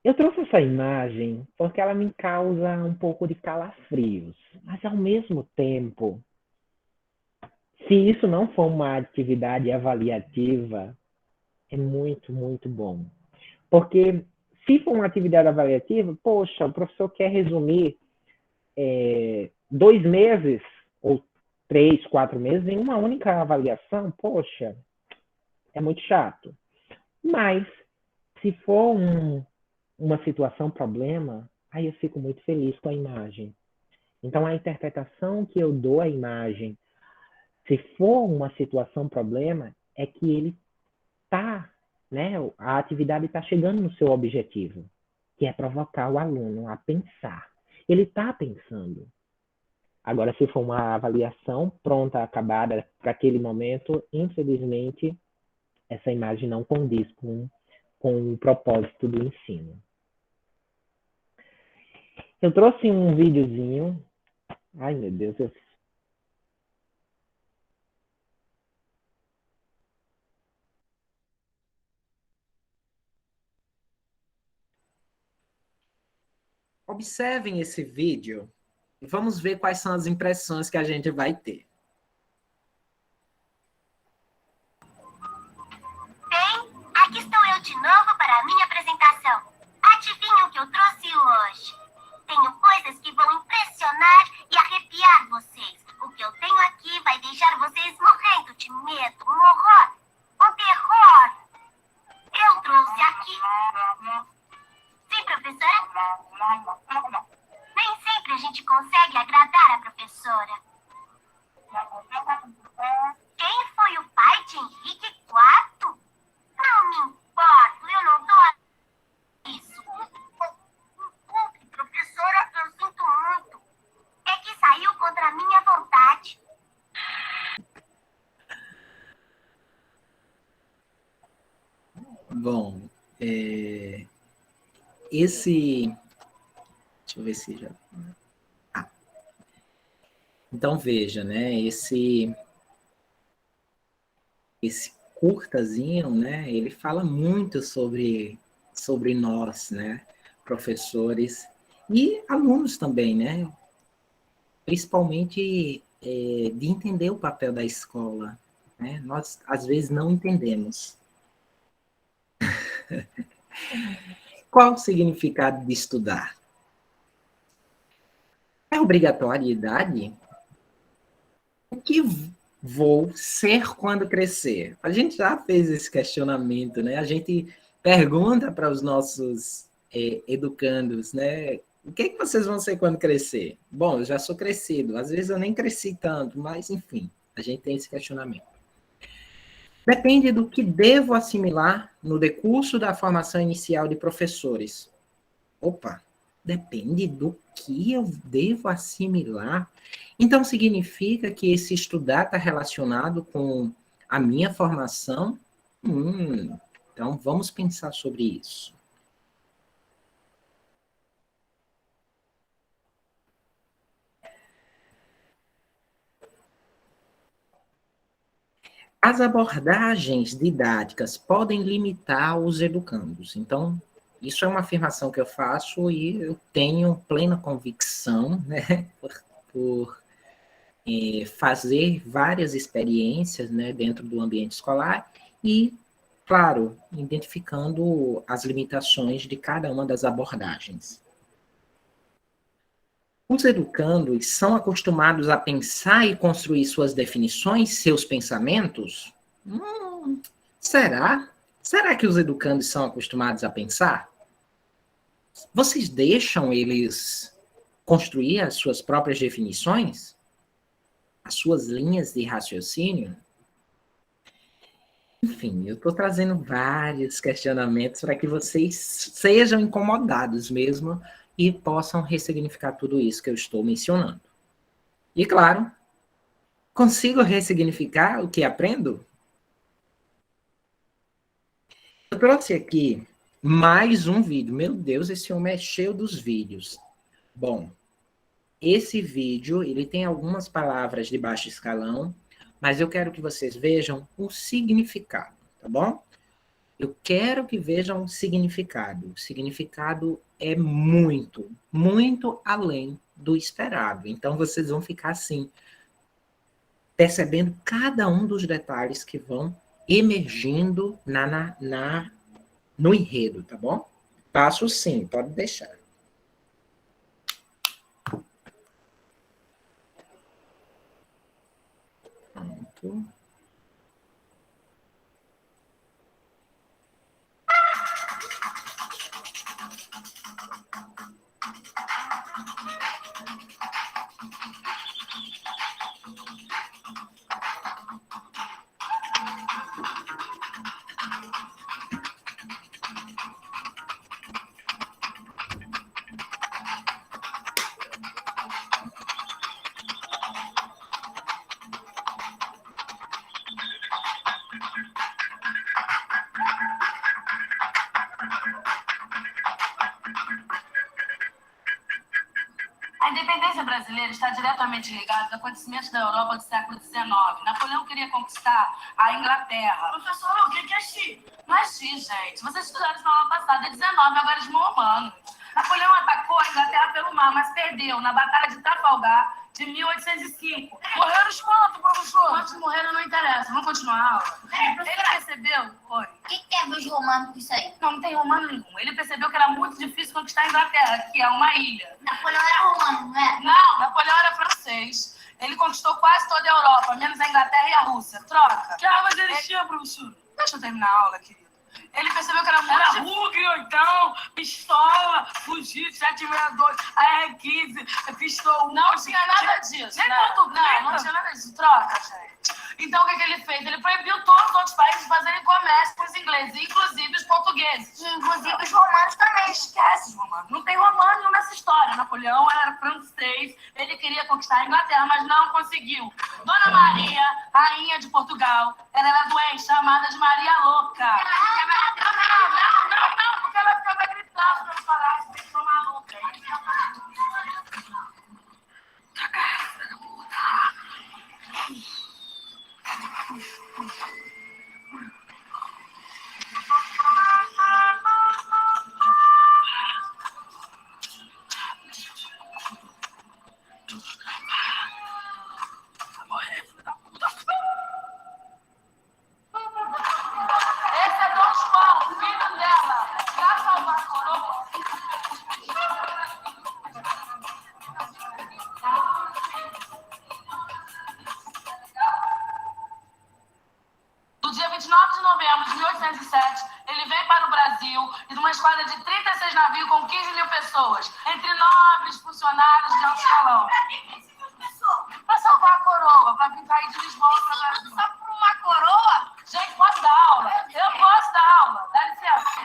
Eu trouxe essa imagem porque ela me causa um pouco de calafrios, mas, ao mesmo tempo, se isso não for uma atividade avaliativa, é muito, muito bom. Porque se for uma atividade avaliativa, poxa, o professor quer resumir 2 meses ou 3, 4 meses em uma única avaliação, poxa, é muito chato. Mas, se for uma situação problema, aí eu fico muito feliz com a imagem. Então, a interpretação que eu dou à imagem, se for uma situação problema, é que ele está, né, a atividade está chegando no seu objetivo, que é provocar o aluno a pensar. Ele está pensando. Agora, se for uma avaliação pronta, acabada para aquele momento, infelizmente, essa imagem não condiz com o propósito do ensino. Eu trouxe um videozinho. Ai, meu Deus. Observem esse vídeo e vamos ver quais são as impressões que a gente vai ter. Bem, aqui estou eu de novo para a minha apresentação. Adivinha o que eu trouxe hoje? Tenho coisas que vão impressionar e arrepiar vocês. O que eu tenho aqui vai deixar vocês morrendo de medo, um horror, um terror. Eu trouxe aqui... Sim, professora? Nem sempre a gente consegue agradar a professora. Quem foi o pai de Henrique IV? Não me importo, eu não dou isso. Professora, eu sinto muito. É que saiu contra a minha vontade. Bom, esse... Deixa eu ver se já... Então, veja, né? Esse curtazinho, né? Ele fala muito sobre nós, né? Professores e alunos também, né? Principalmente de entender o papel da escola, né? Nós, às vezes, não entendemos. Qual o significado de estudar? É obrigatoriedade? O que vou ser quando crescer? A gente já fez esse questionamento, né? A gente pergunta para os nossos educandos, né? O que vocês vão ser quando crescer? Bom, eu já sou crescido. Às vezes eu nem cresci tanto, mas enfim, a gente tem esse questionamento. Depende do que devo assimilar no decurso da formação inicial de professores. Opa, depende do que eu devo assimilar. Então, significa que esse estudar está relacionado com a minha formação? Então, vamos pensar sobre isso. As abordagens didáticas podem limitar os educandos. Então, isso é uma afirmação que eu faço e eu tenho plena convicção, né, por fazer várias experiências, né, dentro do ambiente escolar e, claro, identificando as limitações de cada uma das abordagens. Os educandos são acostumados a pensar e construir suas definições, seus pensamentos? Será? Será que os educandos são acostumados a pensar? Vocês deixam eles construir as suas próprias definições? As suas linhas de raciocínio? Enfim, eu estou trazendo vários questionamentos para que vocês sejam incomodados mesmo e possam ressignificar tudo isso que eu estou mencionando. E, claro, consigo ressignificar o que aprendo? Eu trouxe aqui mais um vídeo. Meu Deus, esse homem é cheio dos vídeos. Bom, esse vídeo, ele tem algumas palavras de baixo escalão, mas eu quero que vocês vejam o significado, tá bom? Eu quero que vejam o significado. O significado é muito, muito além do esperado. Então, vocês vão ficar assim, percebendo cada um dos detalhes que vão emergindo no enredo, tá bom? Passo sim, pode deixar. Pronto. A independência brasileira está diretamente ligada aos acontecimentos da Europa do século XIX. Napoleão queria conquistar a Inglaterra. Professor, o que é Xi? Não é Xi, gente. Vocês estudaram isso na aula passada, é 19, agora é de romano. Napoleão atacou a Inglaterra pelo mar, mas perdeu na Batalha de Trafalgar de 1805. Morreram os quantos, professor? Quantos morreram não interessa. Vamos continuar a aula. Ele percebeu... Oi. O que tem a ver os romanos com isso aí? Não tem romano nenhum. Ele percebeu que era muito difícil conquistar a Inglaterra, que é uma ilha. Napoleão era romano, não é? Não, Napoleão era francês. Ele conquistou quase toda a Europa, menos a Inglaterra e a Rússia. Troca. Que armas ele tinha, professor? Deixa eu terminar a aula, querido. Ele percebeu que era muito... Era Ruger, então, pistola, fuzil, 762, AR-15, pistola... Não tinha nada disso. Nem não tinha nada disso. Troca, gente. Então, o que ele fez? Ele proibiu todos os outros países de fazerem comércio com os ingleses, inclusive os portugueses. E inclusive os romanos também. Esquece os romanos. Não tem romano nenhum nessa história. Napoleão era francês, ele queria conquistar a Inglaterra, mas não conseguiu. Dona Maria, rainha de Portugal, ela era doente, chamada de Maria Louca. Não, porque ela ficava gritando nos palácios, que sou maluca. Esse é Dom João, filho dela. Pra salvar a coroa. No dia 29 de novembro de 1807, ele veio para o Brasil e numa esquadra de 36 navios com 15 mil pessoas, entre nobres, funcionários de alto escalão. Para salvar a coroa, para vir cair de Lisboa para o Brasil. Só por uma coroa? Gente, posso dar aula? Eu posso dar aula. Dá licença.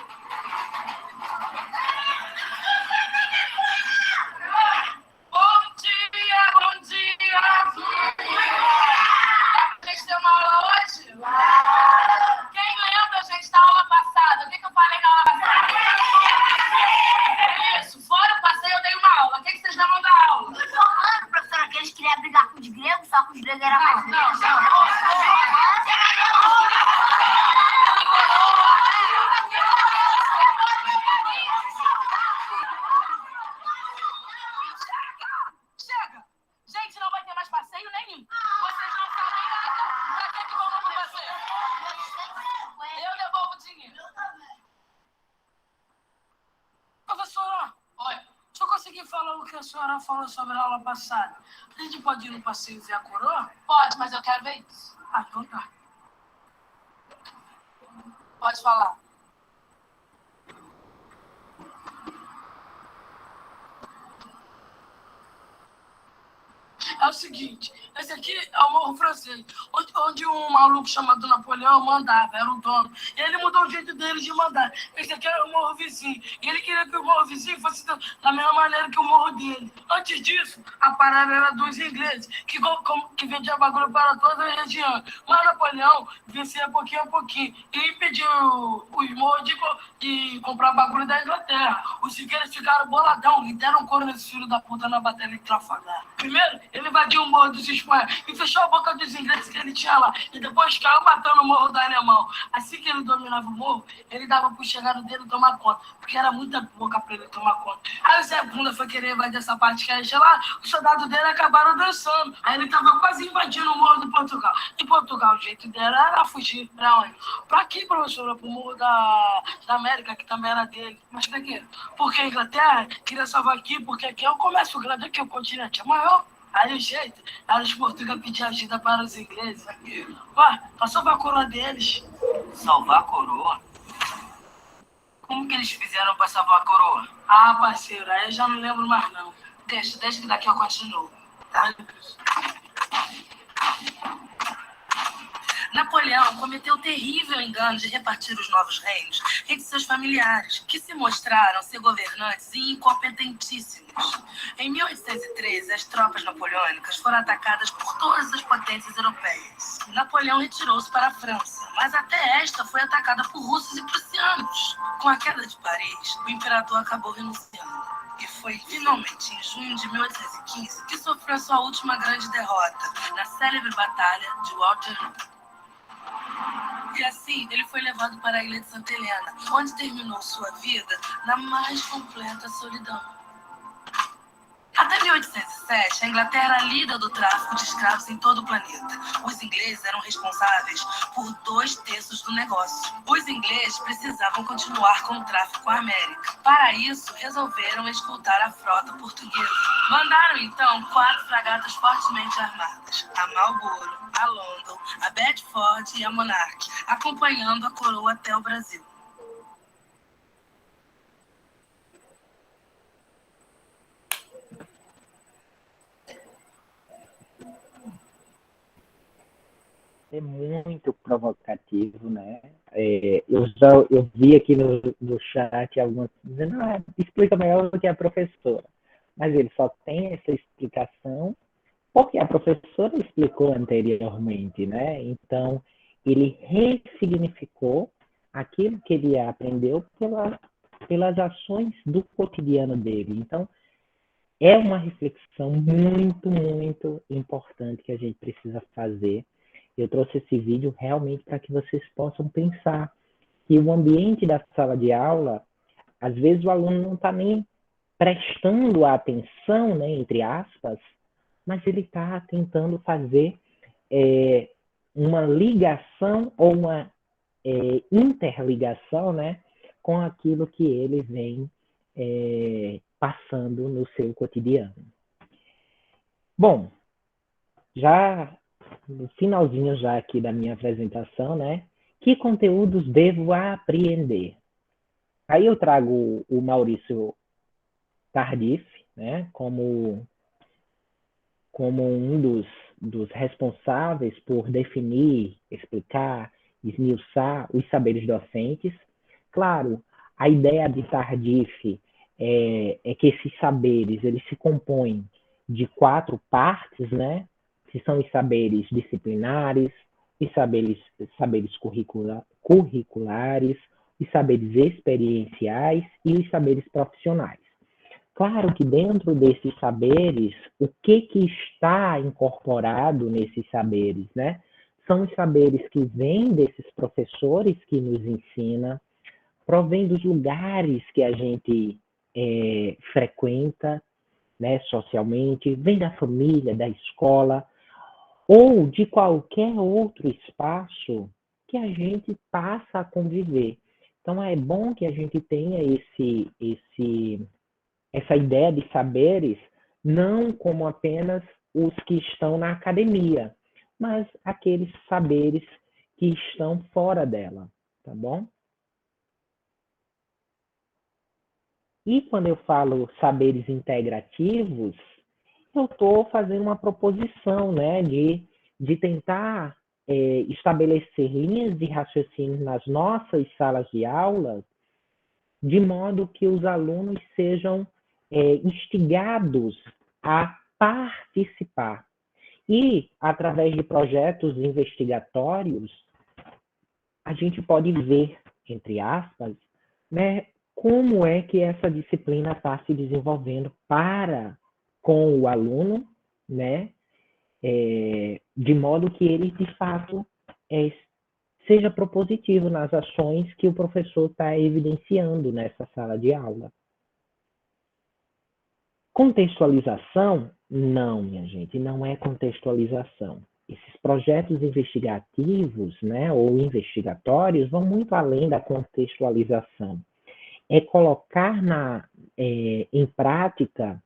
Bom dia, bom dia. Dá pra gente ter uma aula hoje? Quem lembra, gente, da aula passada? O que eu falei na aula passada? Isso, fora o passeio eu dei uma aula. O que vocês lembram da aula? Os romanos, professora, que eles queriam brigar com os gregos, só que os gregos eram mais gregos. Chega! Gente, não vai ter mais passeio nenhum. Vocês não sabem nada. Pra que vão no passeio? Eu devolvo o dinheiro. Professora, oi. Se eu conseguir falar o que a senhora falou sobre a aula passada, a gente pode ir no passeio ver a coroa? Pode, mas eu quero ver isso. Ah, então tá. Pode falar. É o seguinte, esse aqui é o Morro Francês, onde um maluco chamado Napoleão mandava, era o dono. E ele mudou o jeito dele de mandar. Esse aqui era o Morro Vizinho. E ele queria que o Morro Vizinho fosse da mesma maneira que o Morro dele. Antes disso, a parada era dos ingleses, que vendiam bagulho para toda a região. Mas Napoleão vencia pouquinho a pouquinho e impediu os morros de comprar bagulho da Inglaterra. Os ingleses ficaram boladão e deram couro nesse filho da puta na Batalha de Trafalgar. Primeiro, ele invadiu o Morro dos Espanhóis e fechou a boca dos ingleses que ele tinha lá. E depois caiu matando o Morro do Alemão. Assim que ele dominava o morro, ele dava pro chegado dele tomar conta. Porque era muita boca pra ele tomar conta. Aí o Zé Bunda foi querer invadir essa parte que era lá. Os soldados dele acabaram dançando. Aí ele tava quase invadindo o Morro de Portugal. Em Portugal, o jeito dele era fugir. Pra onde? Pra aqui, professora, pro Morro da América, que também era dele. Mas pra quê? Porque a Inglaterra queria salvar aqui, porque aqui é o comércio grande, aqui o continente é maior. Aí o jeito era os portugueses pedir ajuda para os ingleses. Ué, pra salvar a coroa deles. Salvar a coroa? Como que eles fizeram pra salvar a coroa? Ah, parceiro, aí eu já não lembro mais não. Deixa que daqui eu continuo. Tá? Napoleão cometeu o terrível engano de repartir os novos reinos entre seus familiares, que se mostraram ser governantes e incompetentíssimos. Em 1813, as tropas napoleônicas foram atacadas por todas as potências europeias. Napoleão retirou-se para a França, mas até esta foi atacada por russos e prussianos. Com a queda de Paris, o imperador acabou renunciando. E foi finalmente em junho de 1815 que sofreu sua última grande derrota, na célebre Batalha de Waterloo. E assim, ele foi levado para a ilha de Santa Helena, onde terminou sua vida na mais completa solidão. Até 1807, a Inglaterra era líder do tráfico de escravos em todo o planeta. Os ingleses eram responsáveis por 2/3 do negócio. Os ingleses precisavam continuar com o tráfico com a América. Para isso, resolveram escoltar a frota portuguesa. Mandaram, então, 4 fragatas fortemente armadas. A Marlborough, a London, a Bedford e a Monarch, acompanhando a coroa até o Brasil. É muito provocativo, né? Eu vi aqui no chat algumas dizendo, explica melhor do que a professora. Mas ele só tem essa explicação porque a professora explicou anteriormente, né? Então, ele ressignificou aquilo que ele aprendeu pelas ações do cotidiano dele. Então, é uma reflexão muito, muito importante que a gente precisa fazer. Eu trouxe esse vídeo realmente para que vocês possam pensar que o ambiente da sala de aula, às vezes o aluno não está nem prestando a atenção, né, entre aspas, mas ele está tentando fazer uma ligação ou uma interligação, né, com aquilo que ele vem passando no seu cotidiano. Bom, já no finalzinho já aqui da minha apresentação, né? Que conteúdos devo apreender? Aí eu trago o Maurício Tardif, né? Como um dos responsáveis por definir, explicar, esmiuçar os saberes docentes. Claro, a ideia de Tardif é que esses saberes eles se compõem de 4 partes, né? Que são os saberes disciplinares, os saberes curriculares, os saberes experienciais e os saberes profissionais. Claro que dentro desses saberes, o que está incorporado nesses saberes, né? São os saberes que vêm desses professores que nos ensinam, provém dos lugares que a gente frequenta, né, socialmente, vem da família, da escola, ou de qualquer outro espaço que a gente passa a conviver. Então, é bom que a gente tenha essa ideia de saberes, não como apenas os que estão na academia, mas aqueles saberes que estão fora dela, tá bom? E quando eu falo saberes integrativos, eu estou fazendo uma proposição, né, de tentar estabelecer linhas de raciocínio nas nossas salas de aula, de modo que os alunos sejam instigados a participar. E, através de projetos investigatórios, a gente pode ver, entre aspas, né, como é que essa disciplina está se desenvolvendo com o aluno, né, de modo que ele, de fato, seja propositivo nas ações que o professor está evidenciando nessa sala de aula. Contextualização? Não, minha gente, não é contextualização. Esses projetos investigativos, né, ou investigatórios vão muito além da contextualização. É colocar em prática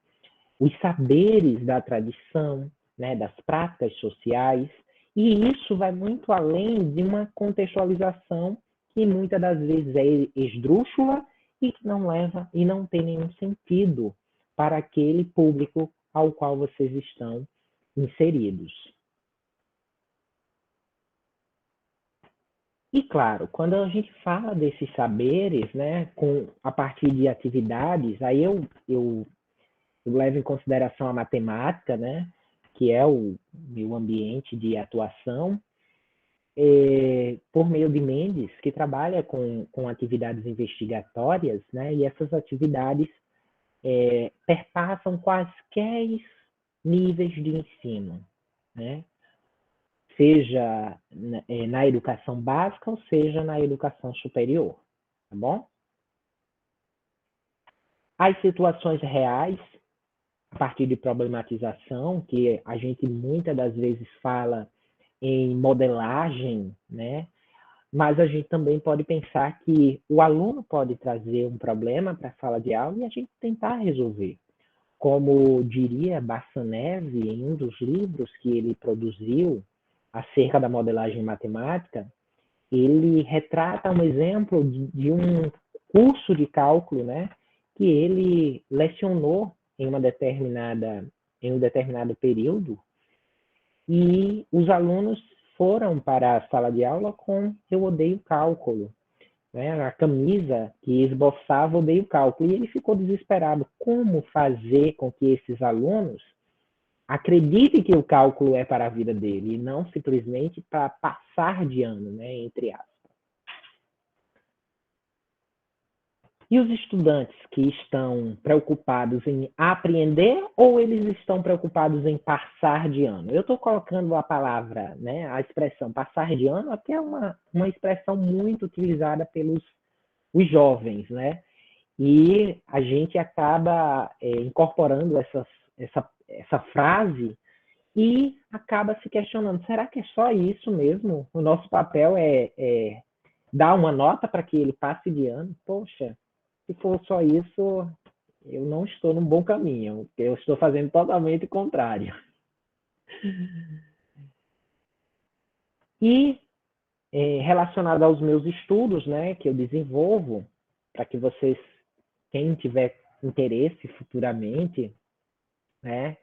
os saberes da tradição, né, das práticas sociais, e isso vai muito além de uma contextualização que muitas das vezes é esdrúxula e que não leva e não tem nenhum sentido para aquele público ao qual vocês estão inseridos. E, claro, quando a gente fala desses saberes, né, a partir de atividades, aí eu levo em consideração a matemática, né, que é o meu ambiente de atuação, por meio de Mendes, que trabalha com atividades investigatórias, né, e essas atividades perpassam quaisquer níveis de ensino, né? seja na educação básica ou seja na educação superior, tá bom? As situações reais, a partir de problematização, que a gente muitas das vezes fala em modelagem, né? Mas a gente também pode pensar que o aluno pode trazer um problema para a sala de aula e a gente tentar resolver. Como diria Bassanese em um dos livros que ele produziu acerca da modelagem matemática, ele retrata um exemplo de um curso de cálculo, né, que ele lecionou em um determinado período, e os alunos foram para a sala de aula com "eu odeio cálculo", né? A camisa que esboçava "odeio cálculo", e ele ficou desesperado. Como fazer com que esses alunos acreditem que o cálculo é para a vida dele e não simplesmente para passar de ano, né, entre aspas. E os estudantes que estão preocupados em aprender ou eles estão preocupados em passar de ano? Eu estou colocando a palavra, né, a expressão passar de ano, que é uma expressão muito utilizada pelos os jovens, né? E a gente acaba incorporando essa frase e acaba se questionando, será que é só isso mesmo? O nosso papel é dar uma nota para que ele passe de ano? Poxa, se for só isso, eu não estou num bom caminho, eu estou fazendo totalmente o contrário. E relacionado aos meus estudos, né, que eu desenvolvo, para que vocês, quem tiver interesse futuramente, né,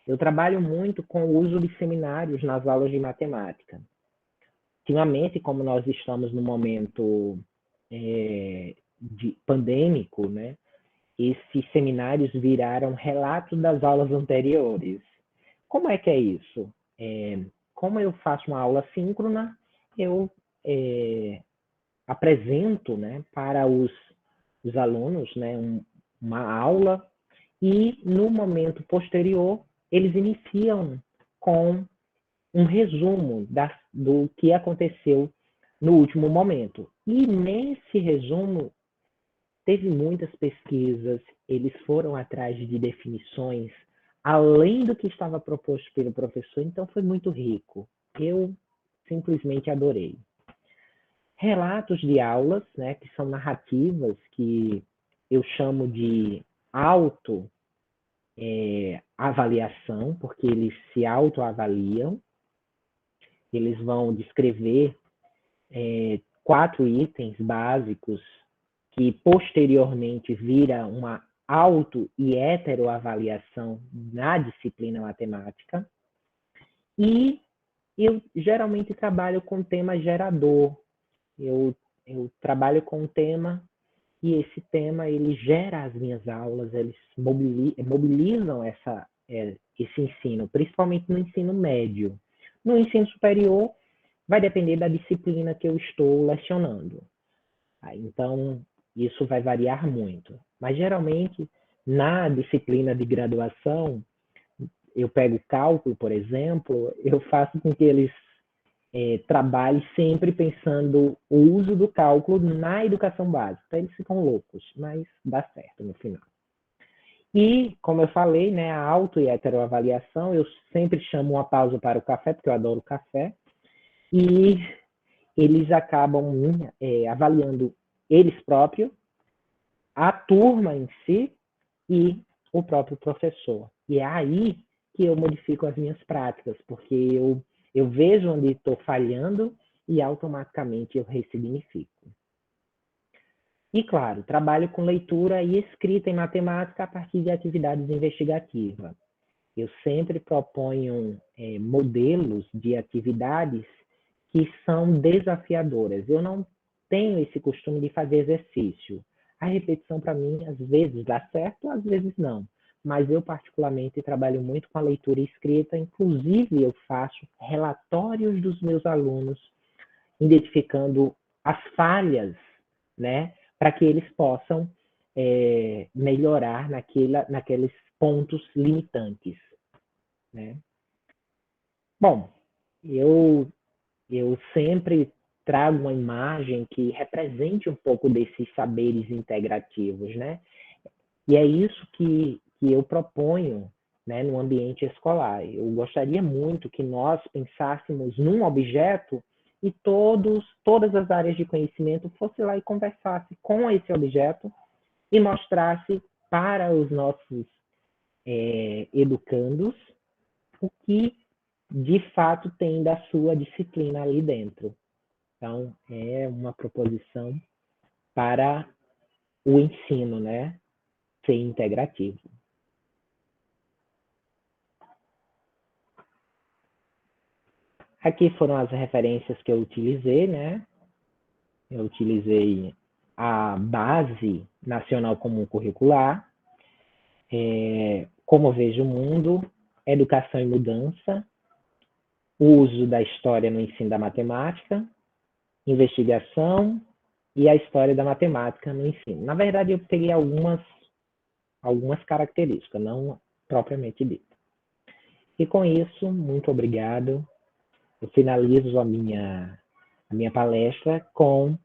eu trabalho muito com o uso de seminários nas aulas de matemática. Ultimamente, como nós estamos no momento pandêmico, né, esses seminários viraram relatos das aulas anteriores. Como é que é isso? Como eu faço uma aula síncrona, eu apresento, né, para os alunos, né, uma aula, e no momento posterior eles iniciam com um resumo do que aconteceu no último momento. E nesse resumo teve muitas pesquisas, eles foram atrás de definições além do que estava proposto pelo professor, então foi muito rico. Eu simplesmente adorei. Relatos de aulas, né, que são narrativas, que eu chamo de avaliação, porque eles se autoavaliam. Eles vão descrever 4 itens básicos que posteriormente vira uma auto- e heteroavaliação na disciplina matemática. E eu geralmente trabalho com tema gerador. Eu trabalho com um tema e esse tema ele gera as minhas aulas, eles mobilizam esse ensino, principalmente no ensino médio. No ensino superior, vai depender da disciplina que eu estou lecionando. Então, isso vai variar muito. Mas, geralmente, na disciplina de graduação, eu pego cálculo, por exemplo, eu faço com que eles trabalhem sempre pensando o uso do cálculo na educação básica. Eles ficam loucos, mas dá certo no final. E, como eu falei, né, a auto- e heteroavaliação, eu sempre chamo uma pausa para o café, porque eu adoro café, e eles acabam avaliando eles próprios, a turma em si e o próprio professor. E é aí que eu modifico as minhas práticas, porque eu vejo onde estou falhando e automaticamente eu ressignifico. E, claro, trabalho com leitura e escrita em matemática a partir de atividades investigativas. Eu sempre proponho modelos de atividades que são desafiadoras. Eu não tenho esse costume de fazer exercício. A repetição, para mim, às vezes dá certo, às vezes não. Mas eu, particularmente, trabalho muito com a leitura escrita. Inclusive, eu faço relatórios dos meus alunos, identificando as falhas, né, para que eles possam melhorar naqueles pontos limitantes, né? Bom, eu sempre trago uma imagem que represente um pouco desses saberes integrativos, né? E é isso que eu proponho, né, no ambiente escolar. Eu gostaria muito que nós pensássemos num objeto e todas as áreas de conhecimento fosse lá e conversasse com esse objeto e mostrasse para os nossos educandos o que de fato tem da sua disciplina ali dentro. Então, é uma proposição para o ensino, né, ser integrativo. Aqui foram as referências que eu utilizei, né? Eu utilizei a Base Nacional Comum Curricular, Como Vejo o Mundo, Educação e Mudança, o uso da história no ensino da matemática, investigação e a história da matemática no ensino. Na verdade, eu peguei algumas características, não propriamente dito. E com isso, muito obrigado. Eu finalizo a minha palestra com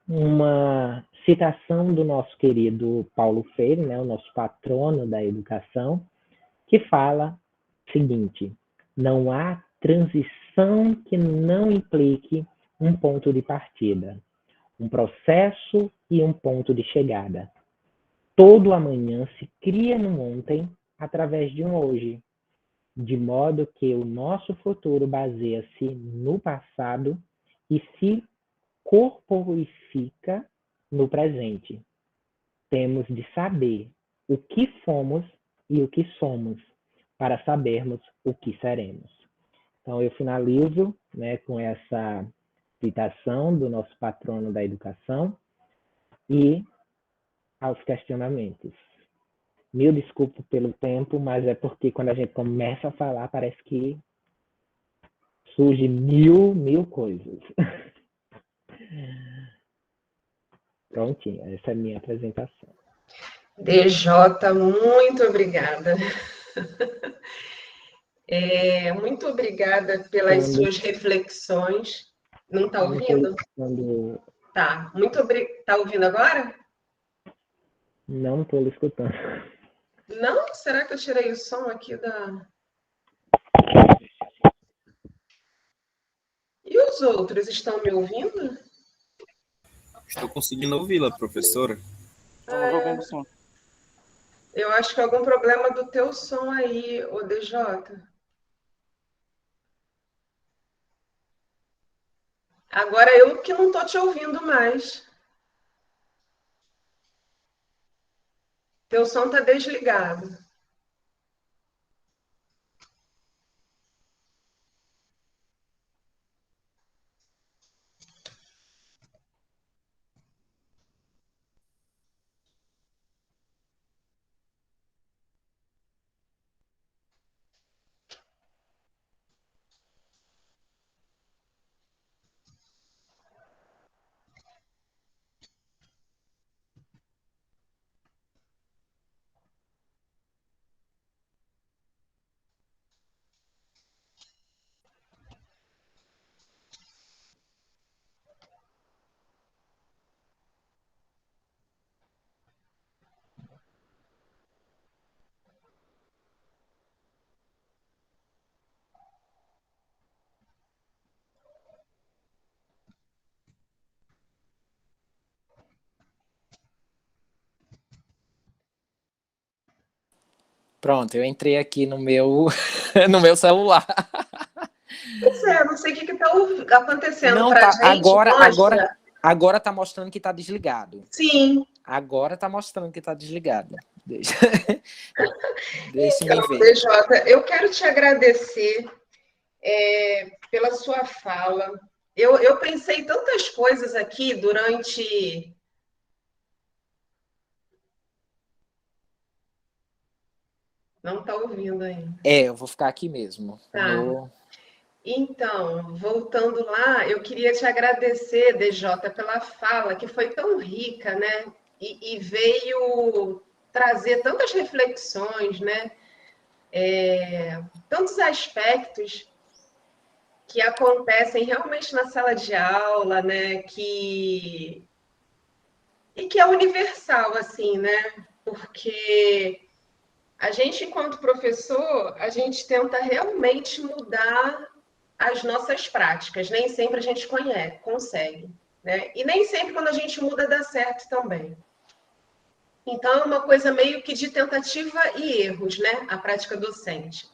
uma citação do nosso querido Paulo Freire, né, o nosso patrono da educação, que fala o seguinte: não há transição que não implique um ponto de partida, um processo e um ponto de chegada. Todo amanhã se cria no ontem através de um hoje, de modo que o nosso futuro baseia-se no passado e se corporifica no presente. Temos de saber o que fomos e o que somos, para sabermos o que seremos. Então, eu finalizo, né, com essa citação do nosso patrono da educação e aos questionamentos. Mil desculpas pelo tempo, mas é porque quando a gente começa a falar, parece que surge mil coisas. Prontinho, essa é a minha apresentação. DJ, muito obrigada. Muito obrigada pelas suas reflexões. Não está ouvindo? Tá. Tá ouvindo agora? Não estou escutando. Não? Será que eu tirei o som aqui da... E os outros estão me ouvindo? Estou conseguindo ouvi-la, professora. Estamos ouvindo som. Eu acho que é algum problema do teu som aí, ô DJ. Agora eu que não estou te ouvindo mais. Teu som está desligado. Pronto, eu entrei aqui no meu, no meu celular. Pois é, não sei o que está acontecendo Não, para a tá, gente. Agora está mostrando que está desligado. Sim. Agora está mostrando que está desligado. Deixa Então, me ver. DJ, eu quero te agradecer pela sua fala. Eu pensei tantas coisas aqui durante... Não está ouvindo ainda. Eu vou ficar aqui mesmo. Tá. Então, voltando lá, eu queria te agradecer, DJ, pela fala, que foi tão rica, né? E veio trazer tantas reflexões, né? Tantos aspectos que acontecem realmente na sala de aula, né? E que é universal, assim, né? Porque a gente, enquanto professor, a gente tenta realmente mudar as nossas práticas. Nem sempre a gente consegue, né? E nem sempre quando a gente muda dá certo também. Então, é uma coisa meio que de tentativa e erros, né? A prática docente.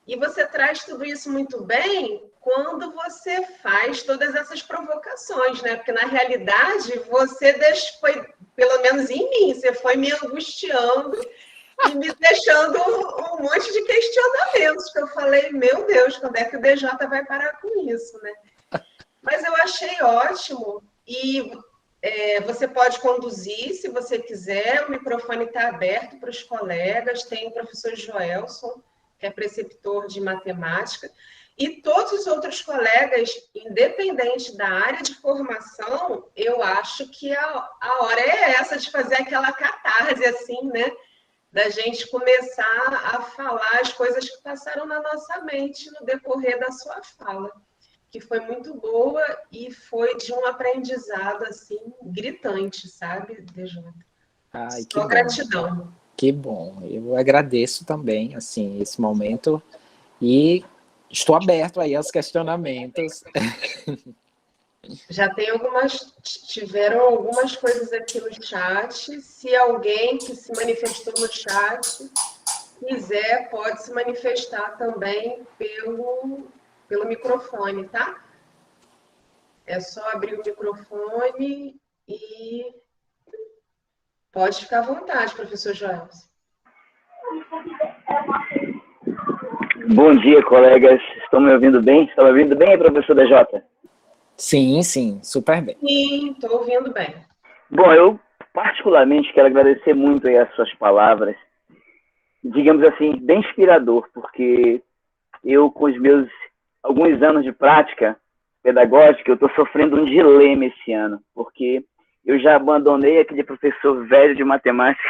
E você traz tudo isso muito bem quando você faz todas essas provocações, né? Porque, na realidade, você foi, pelo menos em mim, você foi me angustiando e me deixando um monte de questionamentos, que eu falei, meu Deus, quando é que o DJ vai parar com isso, né? Mas eu achei ótimo, e você pode conduzir, se você quiser, o microfone está aberto para os colegas, tem o professor Joelson, que é preceptor de matemática, e todos os outros colegas, independente da área de formação, eu acho que a hora é essa de fazer aquela catarse, assim, né? Da gente começar a falar as coisas que passaram na nossa mente no decorrer da sua fala, que foi muito boa e foi de um aprendizado, assim, gritante, sabe, DJ? Ai, que Só bom. gratidão. Que bom. Eu agradeço também, assim, esse momento e estou aberto aí aos questionamentos. Já tem tiveram algumas coisas aqui no chat. Se alguém que se manifestou no chat quiser, pode se manifestar também pelo microfone, tá? É só abrir o microfone e pode ficar à vontade, professor Joelson. Bom dia, colegas. Estão me ouvindo bem? Estão me ouvindo bem, professor DJ? Sim, sim, super bem. Sim, estou ouvindo bem. Bom, eu particularmente quero agradecer muito aí as suas palavras, digamos assim, bem inspirador, porque eu, com os meus alguns anos de prática pedagógica, eu estou sofrendo um dilema esse ano, porque eu já abandonei aquele professor velho de matemática,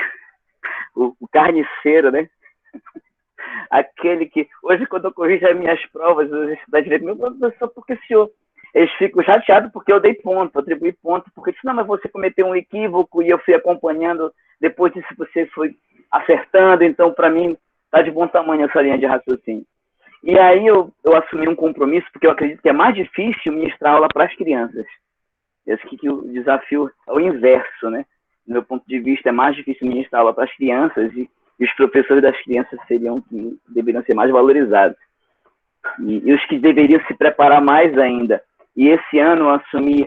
o carniceiro, né? Aquele que, hoje, quando eu corrijo as minhas provas, os estudantes dizem, meu professor, por que o senhor... Eles ficam chateados porque eu dei ponto, atribuí ponto, porque disse, não, mas você cometeu um equívoco e eu fui acompanhando, depois disso você foi acertando, então, para mim, está de bom tamanho essa linha de raciocínio. E aí eu assumi um compromisso, porque eu acredito que é mais difícil ministrar aula para as crianças. Eu acho que o desafio é o inverso, né? Do meu ponto de vista, é mais difícil ministrar aula para as crianças e os professores das crianças deveriam ser mais valorizados. E os que deveriam se preparar mais ainda. E esse ano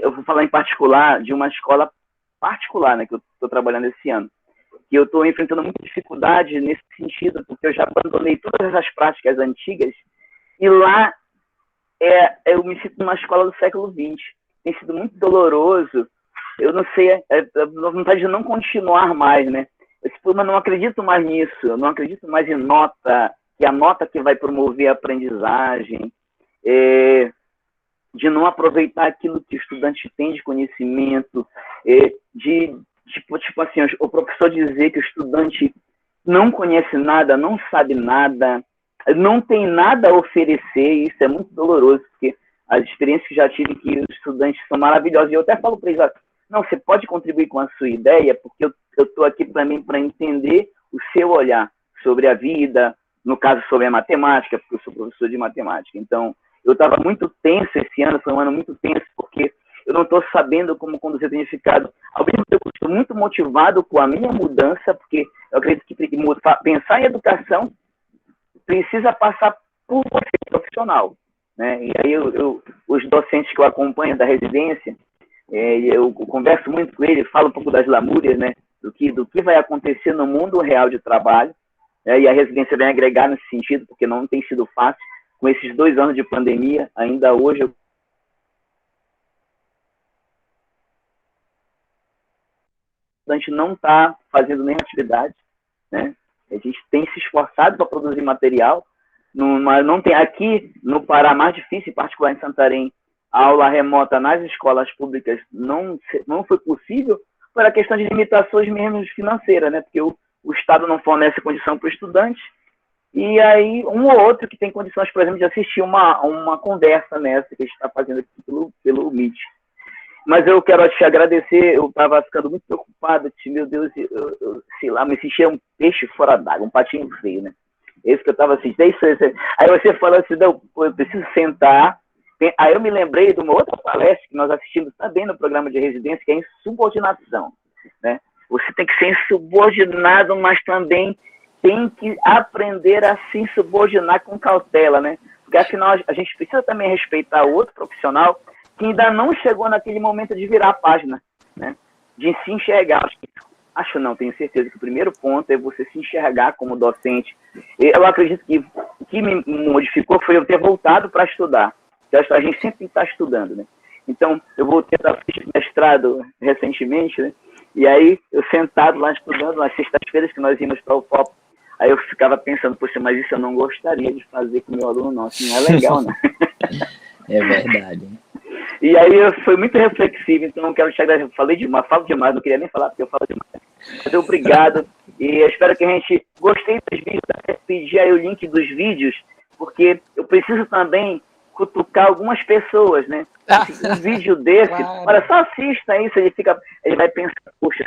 eu vou falar em particular de uma escola particular, né, que eu estou trabalhando esse ano. E eu estou enfrentando muita dificuldade nesse sentido, porque eu já abandonei todas essas práticas antigas e lá eu me sinto numa escola do século XX. Tem sido muito doloroso. Eu não sei, a vontade de não continuar mais, né? Mas não acredito mais nisso, eu não acredito mais em nota, que é a nota que vai promover a aprendizagem, de não aproveitar aquilo que o estudante tem de conhecimento, tipo assim, o professor dizer que o estudante não conhece nada, não sabe nada, não tem nada a oferecer, e isso é muito doloroso, porque as experiências que já tive que os estudantes são maravilhosas, e eu até falo para eles, não, você pode contribuir com a sua ideia, porque eu estou aqui também para entender o seu olhar sobre a vida, no caso sobre a matemática, porque eu sou professor de matemática. Então, eu estava muito tenso esse ano, foi um ano muito tenso, porque eu não estou sabendo como conduzir o significado. Ao mesmo tempo, eu estou muito motivado com a minha mudança, porque eu acredito que pensar em educação precisa passar por você, profissional, né? E aí, os docentes que eu acompanho da residência, eu converso muito com ele, falo um pouco das lamúrias, né, do que vai acontecer no mundo real de trabalho, e a residência vem agregar nesse sentido, porque não tem sido fácil, com esses 2 anos de pandemia, ainda hoje o estudante não está fazendo nenhuma atividade, né? A gente tem se esforçado para produzir material, mas não tem aqui no Pará, mais difícil, em particular em Santarém, a aula remota nas escolas públicas não foi possível por a questão de limitações mesmo financeiras, né? Porque o Estado não fornece condição para o estudante E aí, um ou outro que tem condições, por exemplo, de assistir uma conversa nessa que a gente está fazendo aqui pelo Meet. Mas eu quero te agradecer, eu estava ficando muito preocupado, meu Deus, eu sei lá, me sentia um peixe fora d'água, um patinho feio, né? Esse que eu estava assistindo. Aí você falou assim, não, eu preciso sentar. Aí eu me lembrei de uma outra palestra que nós assistimos também no programa de residência, que é insubordinação, né? Você tem que ser insubordinado, mas também tem que aprender a se insubordinar com cautela, né? Porque afinal a gente precisa também respeitar o outro profissional que ainda não chegou naquele momento de virar a página, né? De se enxergar. Acho não, tenho certeza que o primeiro ponto é você se enxergar como docente. Eu acredito que o que me modificou foi eu ter voltado para estudar. A gente sempre tem que estar estudando, né? Então, eu voltei a fazer mestrado recentemente, né? E aí, eu sentado lá estudando, nas sextas-feiras que nós íamos para o FOP, aí eu ficava pensando, poxa, mas isso eu não gostaria de fazer com o meu aluno, não. Isso não é legal, né? É verdade. E aí, foi muito reflexivo, então eu quero te agradecer. Falo demais, não queria nem falar, porque eu falo demais. Mas obrigado, e eu espero que a gente gostei dos vídeos, até pedir aí o link dos vídeos, porque eu preciso também cutucar algumas pessoas, né? Um vídeo desse, claro. Olha, só assista isso, ele vai pensar, poxa,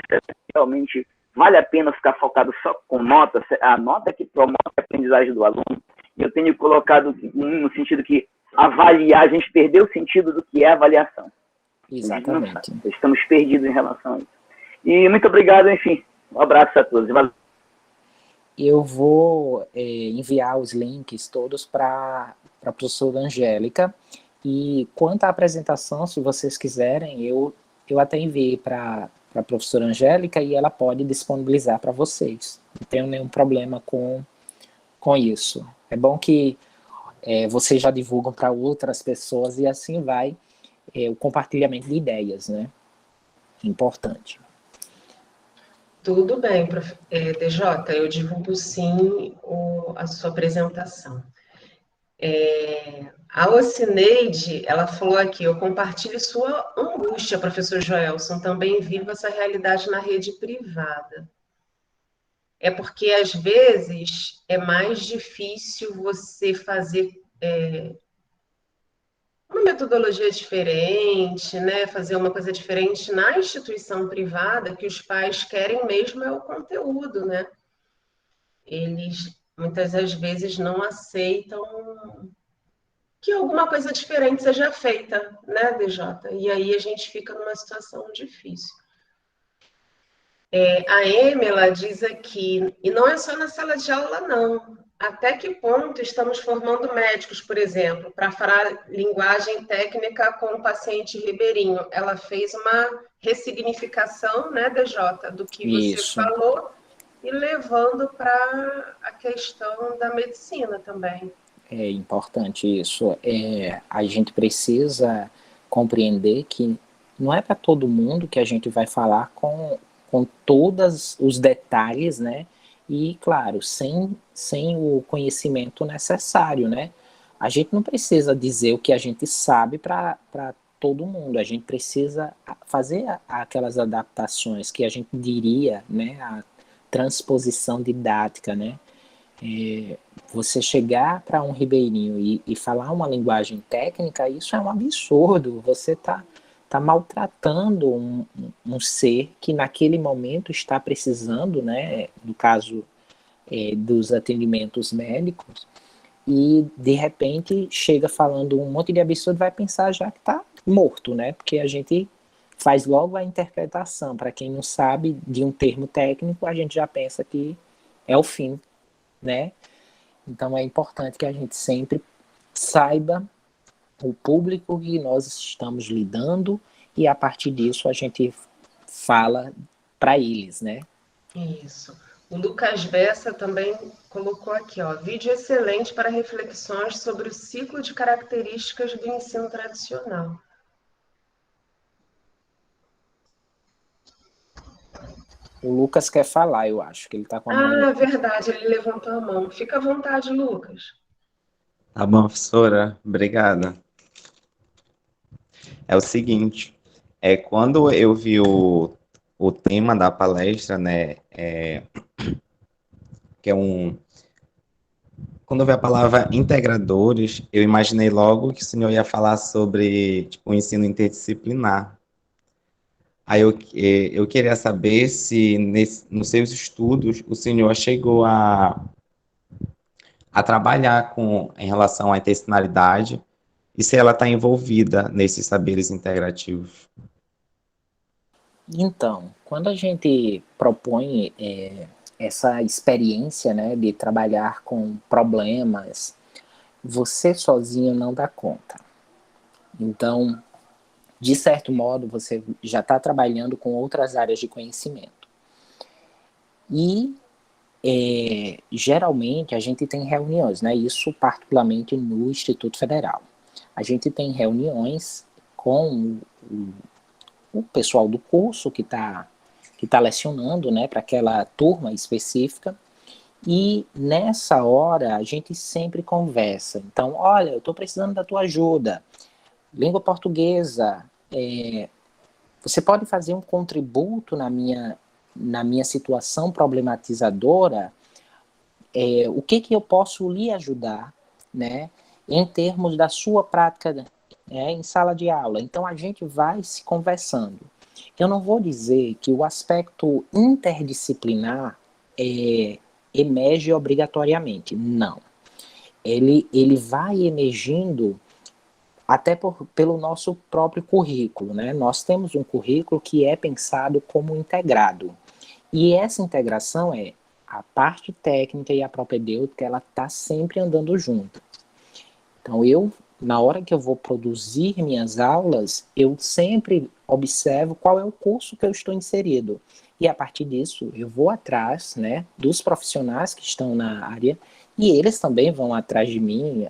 realmente vale a pena ficar focado só com nota, a nota que promove a aprendizagem do aluno. Eu tenho colocado no sentido que avaliar, a gente perdeu o sentido do que é avaliação. Exatamente. Estamos perdidos em relação a isso. E muito obrigado, enfim, um abraço a todos. Valeu. Eu vou enviar os links todos para a professora Angélica, e quanto à apresentação, se vocês quiserem, eu até enviei para a professora Angélica e ela pode disponibilizar para vocês. Não tenho nenhum problema com isso. É bom que vocês já divulgam para outras pessoas e assim vai o compartilhamento de ideias, né? Importante. Tudo bem, DJ, eu divulgo sim a sua apresentação. A Ocineide, ela falou aqui, eu compartilho sua angústia, professor Joelson, também vivo essa realidade na rede privada. É porque, às vezes, é mais difícil você fazer uma metodologia diferente, né? Fazer uma coisa diferente na instituição privada, que os pais querem mesmo é o conteúdo, né? Eles, muitas das vezes, não aceitam que alguma coisa diferente seja feita, né, DJ? E aí a gente fica numa situação difícil. A Amy, ela diz aqui, e não é só na sala de aula, não. Até que ponto estamos formando médicos, por exemplo, para falar linguagem técnica com o paciente ribeirinho? Ela fez uma ressignificação, né, DJ, do que você falou, e levando para a questão da medicina também. É importante isso. A gente precisa compreender que não é para todo mundo que a gente vai falar com todos os detalhes, né? E, claro, sem o conhecimento necessário, né? A gente não precisa dizer o que a gente sabe para todo mundo. A gente precisa fazer aquelas adaptações que a gente diria, né? A transposição didática, né? Você chegar para um ribeirinho e falar uma linguagem técnica, isso é um absurdo. Você está maltratando um ser que naquele momento está precisando, né, no caso dos atendimentos médicos, e de repente chega falando um monte de absurdo, vai pensar já que está morto, né, porque a gente faz logo a interpretação. Para quem não sabe de um termo técnico, a gente já pensa que é o fim, né? Então é importante que a gente sempre saiba o público que nós estamos lidando e a partir disso a gente fala para eles, né? Isso. O Lucas Bessa também colocou aqui, ó, vídeo excelente para reflexões sobre o ciclo de características do ensino tradicional. O Lucas quer falar, eu acho, que ele está com a mão. Ah, verdade, ele levantou a mão. Fica à vontade, Lucas. Tá bom, professora, obrigada. É o seguinte, quando eu vi o tema da palestra, né, que é quando eu vi a palavra integradores, eu imaginei logo que o senhor ia falar sobre, tipo, o ensino interdisciplinar. Aí eu queria saber se nos seus estudos o senhor chegou a trabalhar em relação à intencionalidade e se ela está envolvida nesses saberes integrativos. Então, quando a gente propõe essa experiência, né, de trabalhar com problemas, você sozinho não dá conta. Então, de certo modo, você já está trabalhando com outras áreas de conhecimento. E, geralmente, a gente tem reuniões, né? Isso particularmente no Instituto Federal. A gente tem reuniões com o pessoal do curso que tá lecionando, né, para aquela turma específica. E nessa hora, a gente sempre conversa. Então, olha, eu estou precisando da tua ajuda. Língua portuguesa, você pode fazer um contributo na minha situação problematizadora? O que eu posso lhe ajudar, né, em termos da sua prática em sala de aula? Então a gente vai se conversando. Eu não vou dizer que o aspecto interdisciplinar emerge obrigatoriamente, não. Ele vai emergindo até pelo nosso próprio currículo, né? Nós temos um currículo que é pensado como integrado. E essa integração a parte técnica e a propedêutica, ela está sempre andando junto. Então, na hora que eu vou produzir minhas aulas, eu sempre observo qual é o curso que eu estou inserido. E a partir disso, eu vou atrás, né, dos profissionais que estão na área, e eles também vão atrás de mim,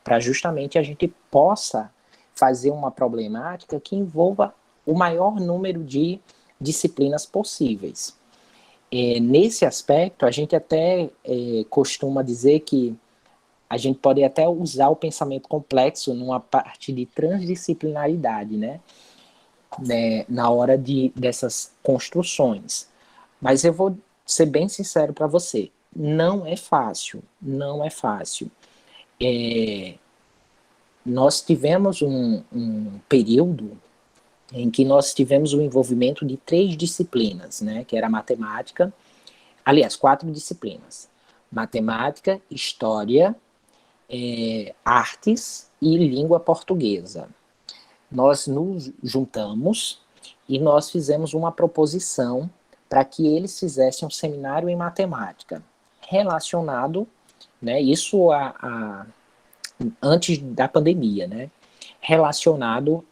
para justamente a gente possa fazer uma problemática que envolva o maior número de disciplinas possíveis. Nesse aspecto, a gente até costuma dizer que a gente pode até usar o pensamento complexo numa parte de transdisciplinaridade, né? Na hora dessas construções. Mas eu vou ser bem sincero para você, não é fácil, não é fácil. Nós tivemos um período em que nós tivemos o envolvimento de 3 disciplinas, né? Que era matemática, aliás, 4 disciplinas: matemática, história, artes e língua portuguesa. Nós nos juntamos e nós fizemos uma proposição para que eles fizessem um seminário em matemática relacionado, né, isso antes da pandemia, né, relacionado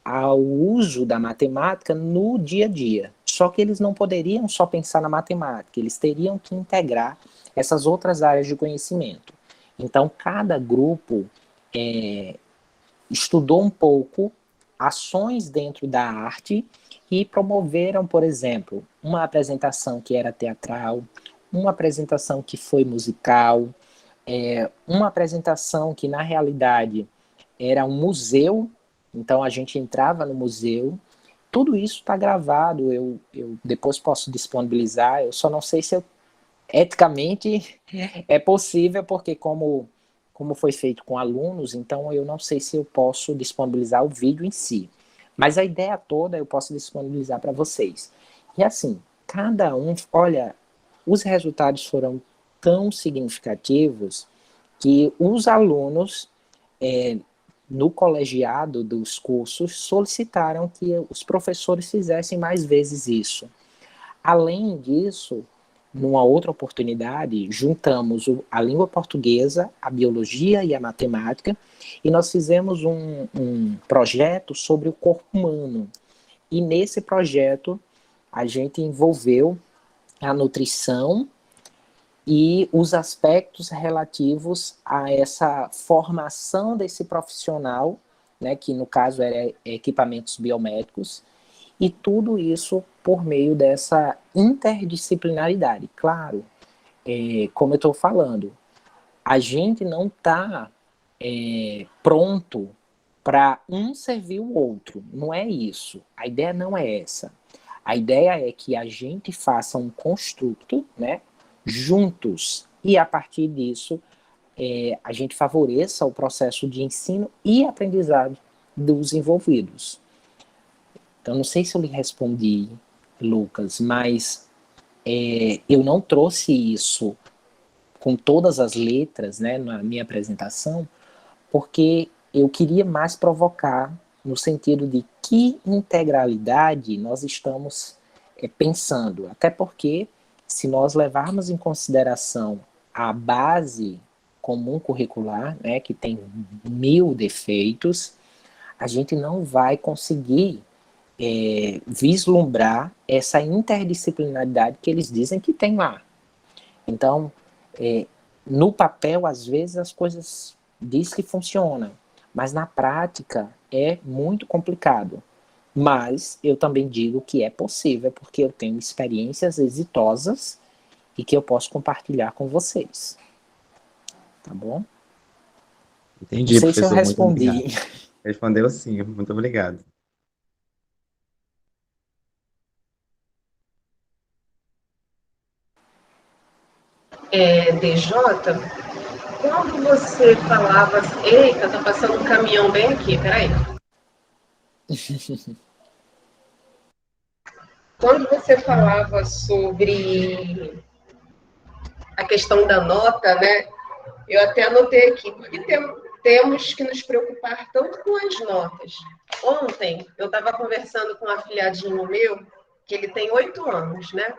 ao uso da matemática no dia a dia. Só que eles não poderiam só pensar na matemática, eles teriam que integrar essas outras áreas de conhecimento. Então, cada grupo estudou um pouco ações dentro da arte e promoveram, por exemplo, uma apresentação que era teatral, uma apresentação que foi musical, uma apresentação que, na realidade, era um museu. Então, a gente entrava no museu. Tudo isso está gravado, eu depois posso disponibilizar. Eu só não sei se eticamente é possível, porque como foi feito com alunos, então eu não sei se eu posso disponibilizar o vídeo em si. Mas a ideia toda eu posso disponibilizar para vocês. E assim, cada um, olha, os resultados foram tão significativos que os alunos, no colegiado dos cursos, solicitaram que os professores fizessem mais vezes isso. Além disso, numa outra oportunidade, juntamos a língua portuguesa, a biologia e a matemática, e nós fizemos um projeto sobre o corpo humano. E nesse projeto, a gente envolveu a nutrição e os aspectos relativos a essa formação desse profissional, né, que no caso era equipamentos biomédicos, e tudo isso por meio dessa interdisciplinaridade. Claro, como eu estou falando, a gente não está pronto para um servir o outro. Não é isso. A ideia não é essa. A ideia é que a gente faça um construto, né, juntos, e a partir disso a gente favoreça o processo de ensino e aprendizagem dos envolvidos. Então, não sei se eu lhe respondi, Lucas, mas eu não trouxe isso com todas as letras, né, na minha apresentação, porque eu queria mais provocar no sentido de que integralidade nós estamos pensando. Até porque, se nós levarmos em consideração a base comum curricular, né, que tem 1000 defeitos, a gente não vai conseguir vislumbrar essa interdisciplinaridade que eles dizem que tem lá. Então, no papel, às vezes, as coisas diz que funcionam, mas na prática é muito complicado. Mas eu também digo que é possível, porque eu tenho experiências exitosas e que eu posso compartilhar com vocês. Tá bom? Entendi, não sei se eu professor. Muito respondi. obrigado. Respondeu sim, muito obrigado. DJ, quando você falava... Eita, tá passando um caminhão bem aqui, peraí. Quando você falava sobre a questão da nota, né? Eu até anotei aqui, porque temos que nos preocupar tanto com as notas. Ontem, eu estava conversando com um afilhadinho meu, que ele tem 8 anos, né?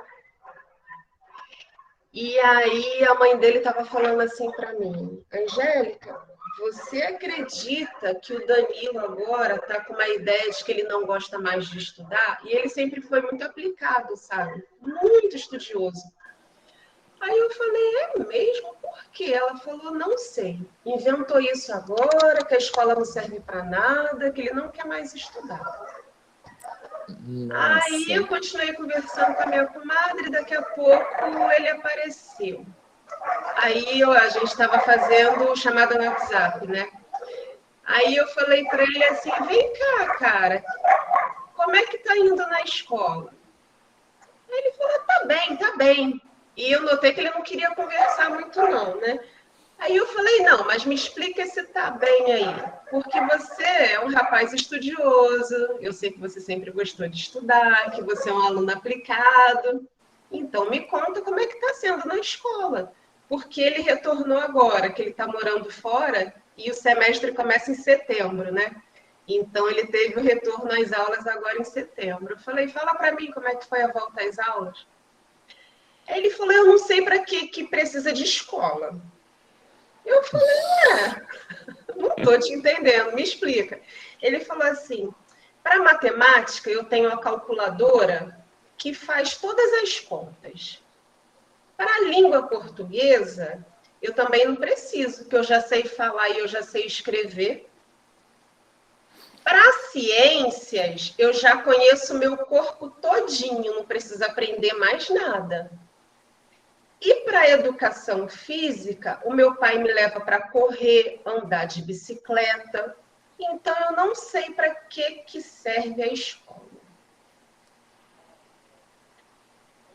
E aí a mãe dele estava falando assim para mim: Angélica, você acredita que o Danilo agora está com uma ideia de que ele não gosta mais de estudar? E ele sempre foi muito aplicado, sabe? Muito estudioso. Aí eu falei: é mesmo? Por quê? Ela falou: não sei. Inventou isso agora, que a escola não serve para nada, que ele não quer mais estudar. Nossa. Aí eu continuei conversando com a minha comadre, e daqui a pouco ele apareceu. Aí a gente estava fazendo chamada no WhatsApp, né? Aí eu falei para ele assim: vem cá, cara, como é que tá indo na escola? Aí ele falou: tá bem, tá bem. E eu notei que ele não queria conversar muito não, né? Aí eu falei: não, mas me explica se tá bem aí. Porque você é um rapaz estudioso, eu sei que você sempre gostou de estudar, que você é um aluno aplicado. Então me conta como é que tá sendo na escola. Porque ele retornou agora, que ele tá morando fora, e o semestre começa em setembro, né? Então ele teve o retorno às aulas agora em setembro. Eu falei: fala para mim como é que foi a volta às aulas. Aí ele falou: eu não sei para que precisa de escola. Eu falei: não estou te entendendo, me explica. Ele falou assim: para matemática eu tenho uma calculadora que faz todas as contas. Para a língua portuguesa, eu também não preciso, porque eu já sei falar e eu já sei escrever. Para ciências, eu já conheço o meu corpo todinho, não preciso aprender mais nada. E para a educação física, o meu pai me leva para correr, andar de bicicleta. Então, eu não sei para que serve a escola.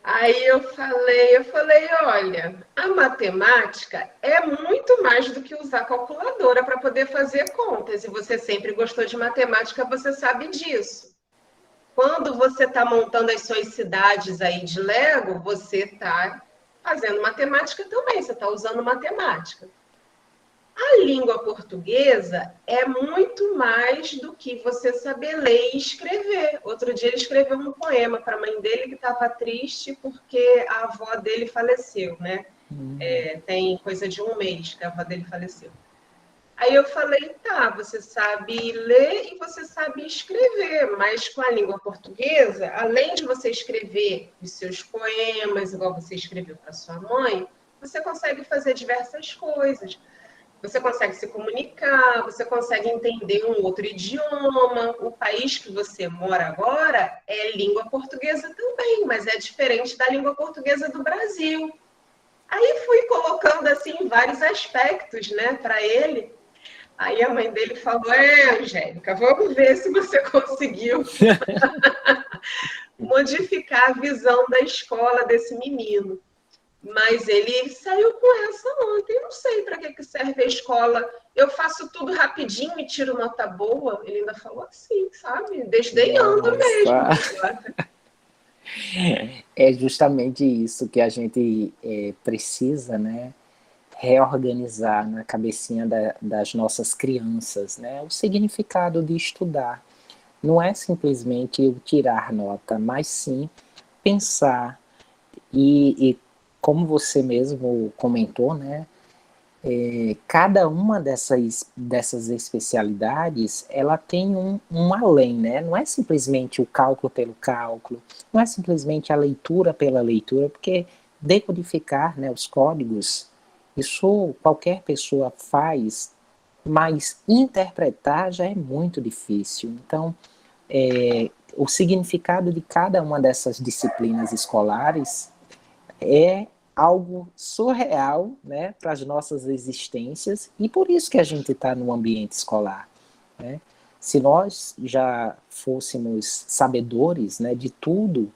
Aí eu falei: olha, a matemática é muito mais do que usar calculadora para poder fazer contas. E você sempre gostou de matemática, você sabe disso. Quando você está montando as suas cidades aí de Lego, você está fazendo matemática também, você está usando matemática. A língua portuguesa é muito mais do que você saber ler e escrever. Outro dia ele escreveu um poema para a mãe dele que estava triste porque a avó dele faleceu, né? Tem coisa de 1 mês que a avó dele faleceu. Aí eu falei: tá, você sabe ler e você sabe escrever, mas com a língua portuguesa, além de você escrever os seus poemas, igual você escreveu para sua mãe, você consegue fazer diversas coisas. Você consegue se comunicar, você consegue entender um outro idioma. O país que você mora agora é língua portuguesa também, mas é diferente da língua portuguesa do Brasil. Aí fui colocando assim vários aspectos, né, para ele. Aí a mãe dele falou: Angélica, vamos ver se você conseguiu modificar a visão da escola desse menino. Mas ele saiu com essa ontem. Não sei para que serve a escola. Eu faço tudo rapidinho e tiro nota boa. Ele ainda falou assim, sabe? Desdenhando mesmo. É justamente isso que a gente precisa, né? Reorganizar na cabecinha das nossas crianças, né? O significado de estudar. Não é simplesmente eu tirar nota, mas sim pensar e como você mesmo comentou, né? Cada uma dessas especialidades, ela tem um além, né? Não é simplesmente o cálculo pelo cálculo, não é simplesmente a leitura pela leitura, porque decodificar, né, os códigos, isso qualquer pessoa faz, mas interpretar já é muito difícil. Então, o significado de cada uma dessas disciplinas escolares é algo surreal, né, para as nossas existências, e por isso que a gente está no ambiente escolar, né? Se nós já fôssemos sabedores, né, de tudo,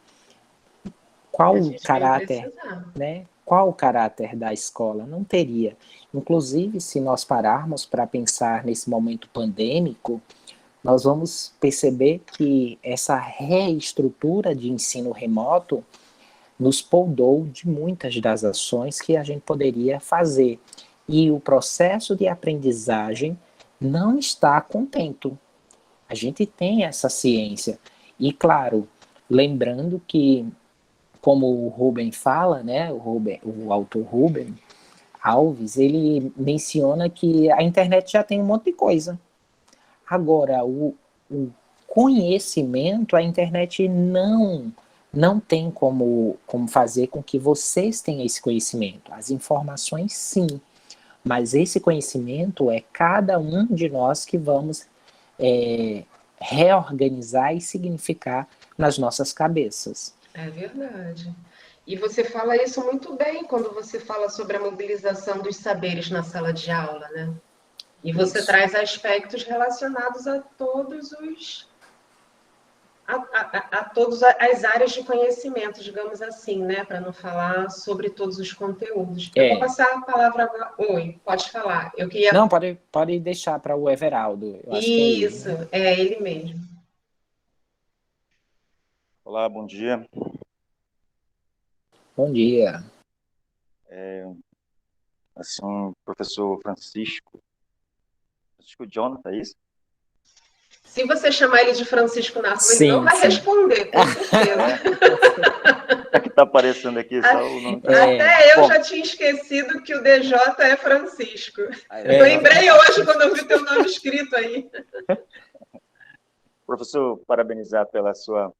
qual o caráter, né, qual o caráter da escola? Não teria. Inclusive, se nós pararmos para pensar nesse momento pandêmico, nós vamos perceber que essa reestrutura de ensino remoto nos poldou de muitas das ações que a gente poderia fazer. E o processo de aprendizagem não está contento. A gente tem essa ciência. E, claro, lembrando que, como o Rubem fala, né, o autor Rubem Alves, ele menciona que a internet já tem um monte de coisa. Agora, o conhecimento, a internet não tem como fazer com que vocês tenham esse conhecimento. As informações, sim, mas esse conhecimento é cada um de nós que vamos reorganizar e significar nas nossas cabeças. É verdade. E você fala isso muito bem quando você fala sobre a mobilização dos saberes na sala de aula, né? E você Isso. traz aspectos relacionados a todos todas as áreas de conhecimento, digamos assim, né? Para não falar sobre todos os conteúdos. Eu vou passar a palavra agora. Oi, pode falar. Eu queria... Não, pode deixar para o Everaldo. Eu acho isso, que é ele mesmo. Olá, bom dia. Bom dia. Assim, professor Francisco Jonathan, é isso? Se você chamar ele de Francisco na rua, sim, ele não vai responder, com certeza. É que está aparecendo aqui só o nome. Até eu já tinha esquecido que o DJ é Francisco. Eu lembrei hoje quando eu vi teu nome escrito aí. Professor, parabenizar pela sua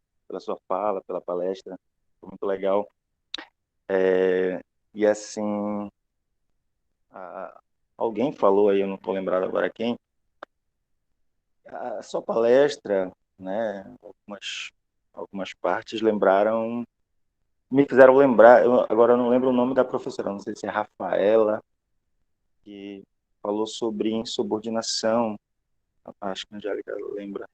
fala, pela palestra, foi muito legal. E assim, alguém falou aí, eu não estou lembrado agora quem, a sua palestra, né, algumas partes me fizeram lembrar, agora eu não lembro o nome da professora, não sei se é Rafaela, que falou sobre insubordinação, acho que a Angélica lembra.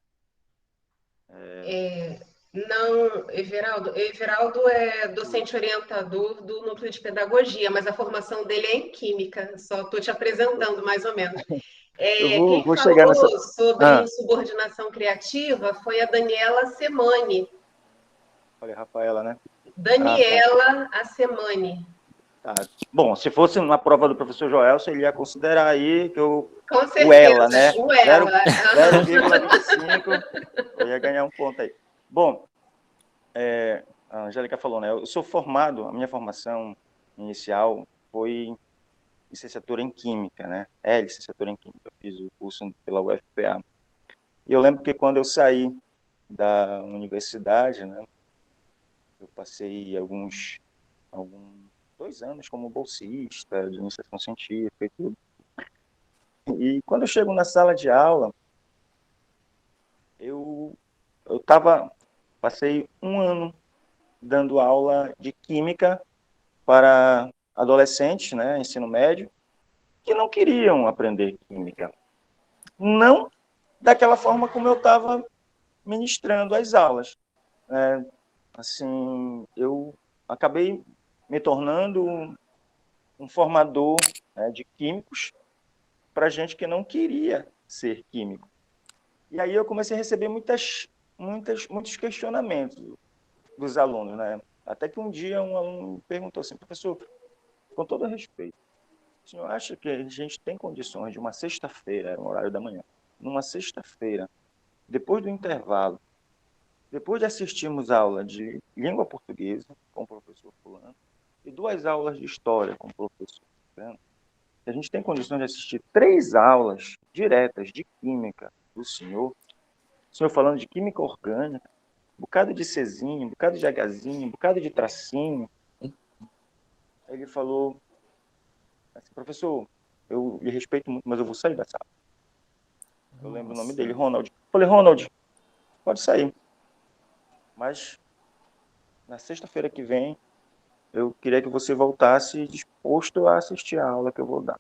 Não, Everaldo é docente orientador do Núcleo de Pedagogia, mas a formação dele é em Química, só estou te apresentando mais ou menos. Quem falou sobre insubordinação criativa foi a Daniela Semani. Olha, Rafaela, né? Daniela Semani. Tá. Bom, se fosse na prova do professor Joel, você ia considerar aí que o certeza, ela, né? O ela. 0,25, eu ia ganhar um ponto aí. Bom, a Angélica falou, né? Eu sou formado, a minha formação inicial foi em licenciatura em Química, né? Licenciatura em Química. Eu fiz o curso pela UFPA. E eu lembro que quando eu saí da universidade, né? Eu passei 2 anos como bolsista de iniciação científica e tudo. E quando eu chego na sala de aula, passei 1 ano dando aula de Química para adolescentes, né, ensino médio, que não queriam aprender Química. Não daquela forma como eu estava ministrando as aulas. Assim, eu acabei me tornando um formador, né, de químicos para gente que não queria ser químico. E aí eu comecei a receber muitos questionamentos dos alunos, né? Até que um dia um aluno me perguntou assim: professor, com todo respeito, o senhor acha que a gente tem condições de uma sexta-feira, era um horário da manhã, numa sexta-feira, depois do intervalo, depois de assistirmos aula de língua portuguesa com o professor fulano e 2 aulas de história com o professor fulano, a gente tem condições de assistir 3 aulas diretas de química do senhor, o senhor falando de química orgânica, um bocado de Czinho, um bocado de Hzinho, um bocado de tracinho. Aí ele falou assim: professor, eu lhe respeito muito, mas eu vou sair da sala. Eu lembro o nome dele, Ronald. Eu falei: Ronald, pode sair. Mas na sexta-feira que vem, eu queria que você voltasse disposto a assistir a aula que eu vou dar.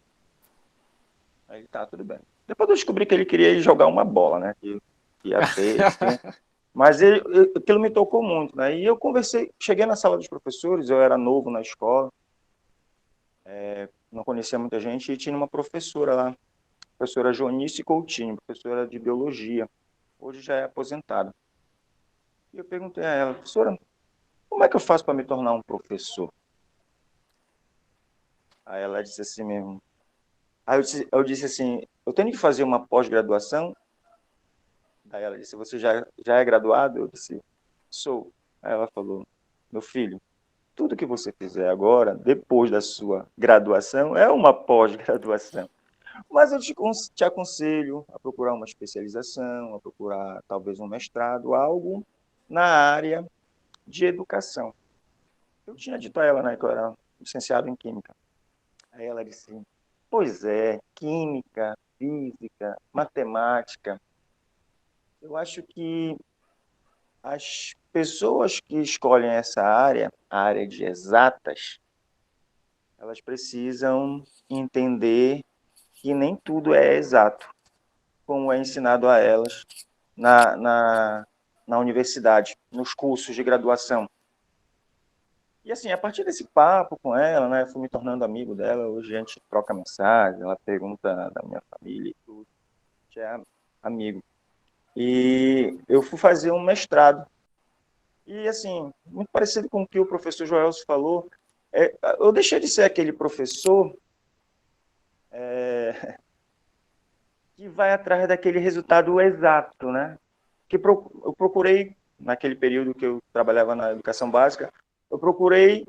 Aí ele: tá, tudo bem. Depois eu descobri que ele queria ir jogar uma bola, né? Que ia ter, mas aquilo me tocou muito, né? E eu cheguei na sala dos professores, eu era novo na escola, não conhecia muita gente, e tinha uma professora lá, professora Joanice Coutinho, professora de biologia, hoje já é aposentada. E eu perguntei a ela: professora, como é que eu faço para me tornar um professor? Aí ela disse assim mesmo. Aí eu disse assim: eu tenho que fazer uma pós-graduação? Aí ela disse: você já é graduado? Eu disse: sou. Aí ela falou: meu filho, tudo que você fizer agora, depois da sua graduação, é uma pós-graduação. Mas eu te aconselho a procurar uma especialização, a procurar talvez um mestrado, algo na área de educação. Eu tinha dito a ela, né, que eu era licenciado em Química. Aí ela disse: pois é, Química, Física, Matemática. Eu acho que as pessoas que escolhem essa área, a área de exatas, elas precisam entender que nem tudo é exato, como é ensinado a elas na universidade, nos cursos de graduação. E assim, a partir desse papo com ela, né, eu fui me tornando amigo dela, hoje a gente troca mensagem, ela pergunta da minha família e tudo, a gente é amigo. E eu fui fazer um mestrado. E assim, muito parecido com o que o professor Joelso falou, eu deixei de ser aquele professor que vai atrás daquele resultado exato, né? Eu procurei, naquele período que eu trabalhava na educação básica, eu procurei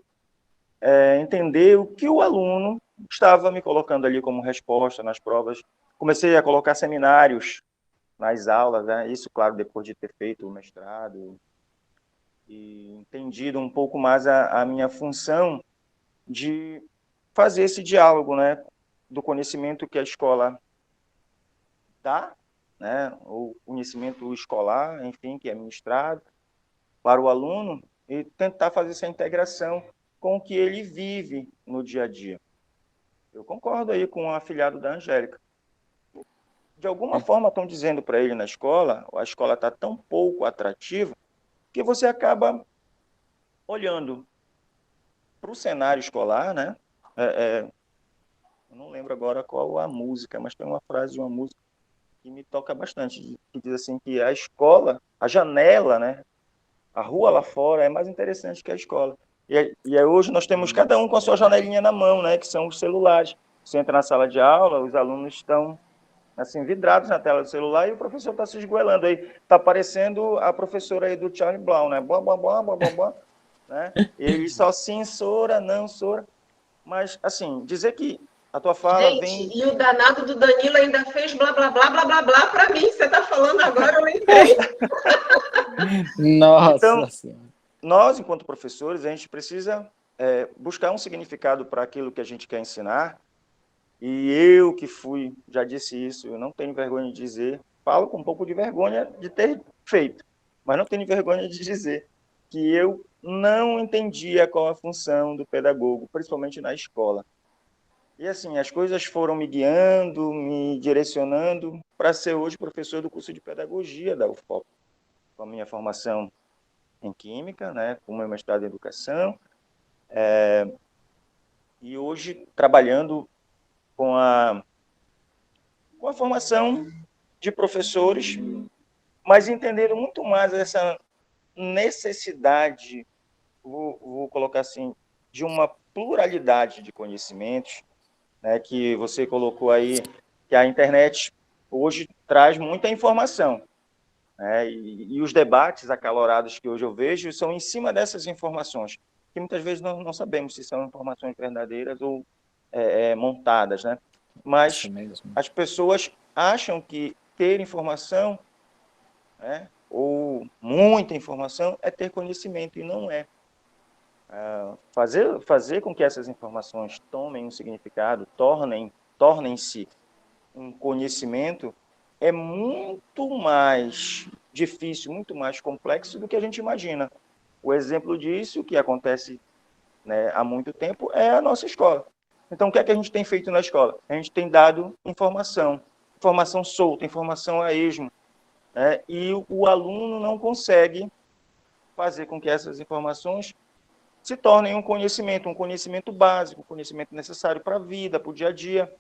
entender o que o aluno estava me colocando ali como resposta nas provas. Comecei a colocar seminários nas aulas, né? Isso, claro, depois de ter feito o mestrado e entendido um pouco mais a minha função de fazer esse diálogo, né, do conhecimento que a escola dá, né, o conhecimento escolar, enfim, que é ministrado para o aluno, e tentar fazer essa integração com o que ele vive no dia a dia. Eu concordo aí com o afilhado da Angélica. De alguma forma estão dizendo para ele na escola, a escola está tão pouco atrativa, que você acaba olhando para o cenário escolar, né? Eu não lembro agora qual a música, mas tem uma frase de uma música que me toca bastante, que diz assim que a escola, a janela, né? A rua lá fora é mais interessante que a escola. E hoje nós temos cada um com a sua janelinha na mão, né? Que são os celulares. Você entra na sala de aula, os alunos estão assim, vidrados na tela do celular, e o professor está se esgoelando aí. Está parecendo a professora aí do Charlie Brown, né? Blá, blá, blá, blá, blá, blá, né? Ele só sim, sora, não, sora. Mas, assim, dizer que a tua fala Gente, e o danado do Danilo ainda fez blá, blá, blá, blá, blá, blá para mim. Você está falando agora, eu lembrei. Nossa então, Senhora. Nós, enquanto professores, a gente precisa buscar um significado para aquilo que a gente quer ensinar. E eu que já disse isso, eu não tenho vergonha de dizer, falo com um pouco de vergonha de ter feito, mas não tenho vergonha de dizer que eu não entendia qual a função do pedagogo, principalmente na escola. E assim, as coisas foram me guiando, me direcionando para ser hoje professor do curso de pedagogia da UFOP, com a minha formação em Química, né, com o meu mestrado em Educação, E hoje trabalhando com a formação de professores, mas entendendo muito mais essa necessidade, vou colocar assim, de uma pluralidade de conhecimentos, né, que você colocou aí, que a internet hoje traz muita informação, né, e os debates acalorados que hoje eu vejo são em cima dessas informações, que muitas vezes não sabemos se são informações verdadeiras ou montadas, né? Mas as pessoas acham que ter informação, né, ou muita informação é ter conhecimento, e não é. Fazer com que essas informações tomem um significado, tornem-se um conhecimento, é muito mais difícil, muito mais complexo do que a gente imagina. O exemplo disso, que acontece, né, há muito tempo, é a nossa escola. Então, o que é que a gente tem feito na escola? A gente tem dado informação solta, informação a esmo, né? E o aluno não consegue fazer com que essas informações se tornem um conhecimento básico, um conhecimento necessário para a vida, para o dia a dia.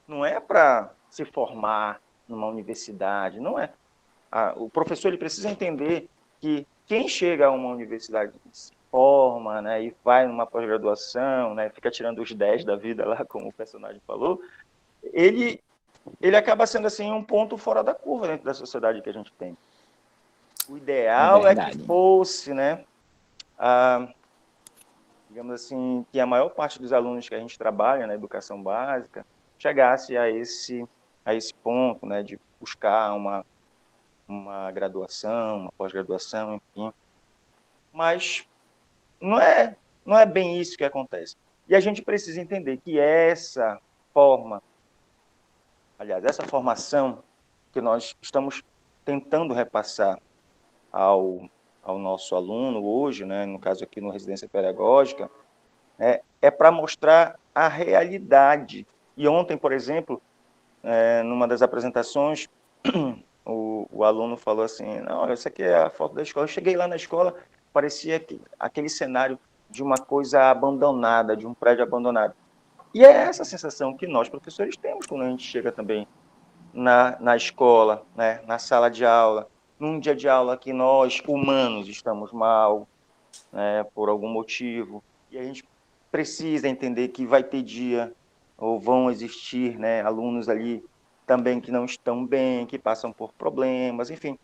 Não é para se formar numa universidade, não é. O professor ele precisa entender que quem chega a uma universidade se forma, né, e vai numa pós-graduação, né, fica tirando os 10 da vida lá, como o personagem falou, ele acaba sendo assim um ponto fora da curva dentro da sociedade que a gente tem. O ideal é que fosse, né, digamos assim, que a maior parte dos alunos que a gente trabalha na educação básica chegasse a esse ponto, né, de buscar uma graduação, uma pós-graduação, enfim. Mas não é bem isso que acontece. E a gente precisa entender que essa formação que nós estamos tentando repassar ao nosso aluno hoje, né, no caso aqui no Residência Pedagógica, é para mostrar a realidade. E ontem, por exemplo, numa das apresentações, o aluno falou assim, não, olha, essa aqui é a foto da escola. Eu cheguei lá na escola, parecia aquele cenário de uma coisa abandonada, de um prédio abandonado. E é essa sensação que nós, professores, temos quando a gente chega também na escola, né, na sala de aula, num dia de aula que nós, humanos, estamos mal, né, por algum motivo, e a gente precisa entender que vai ter dia, ou vão existir, né, alunos ali também que não estão bem, que passam por problemas, enfim.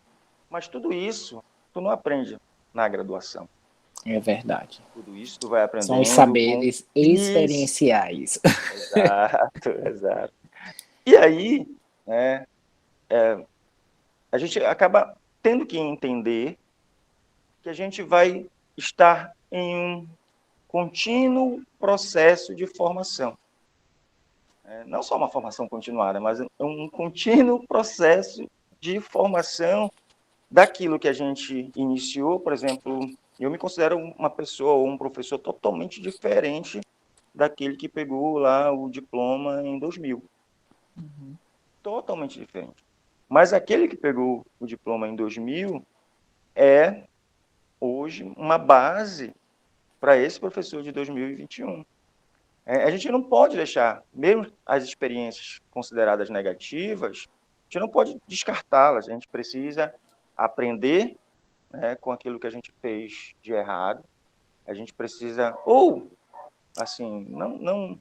Mas tudo isso, tu não aprende na graduação. É verdade. Tudo isso tu vai aprendendo. São os saberes experienciais. Exato. E aí, né, a gente acaba tendo que entender que a gente vai estar em um contínuo processo de formação. Não só uma formação continuada, mas um contínuo processo de formação daquilo que a gente iniciou. Por exemplo, eu me considero uma pessoa ou um professor totalmente diferente daquele que pegou lá o diploma em 2000. Uhum. Totalmente diferente. Mas aquele que pegou o diploma em 2000 é, hoje, uma base para esse professor de 2021. A gente não pode deixar, mesmo as experiências consideradas negativas, a gente não pode descartá-las. A gente precisa aprender, né, com aquilo que a gente fez de errado. A gente precisa, ou, assim, não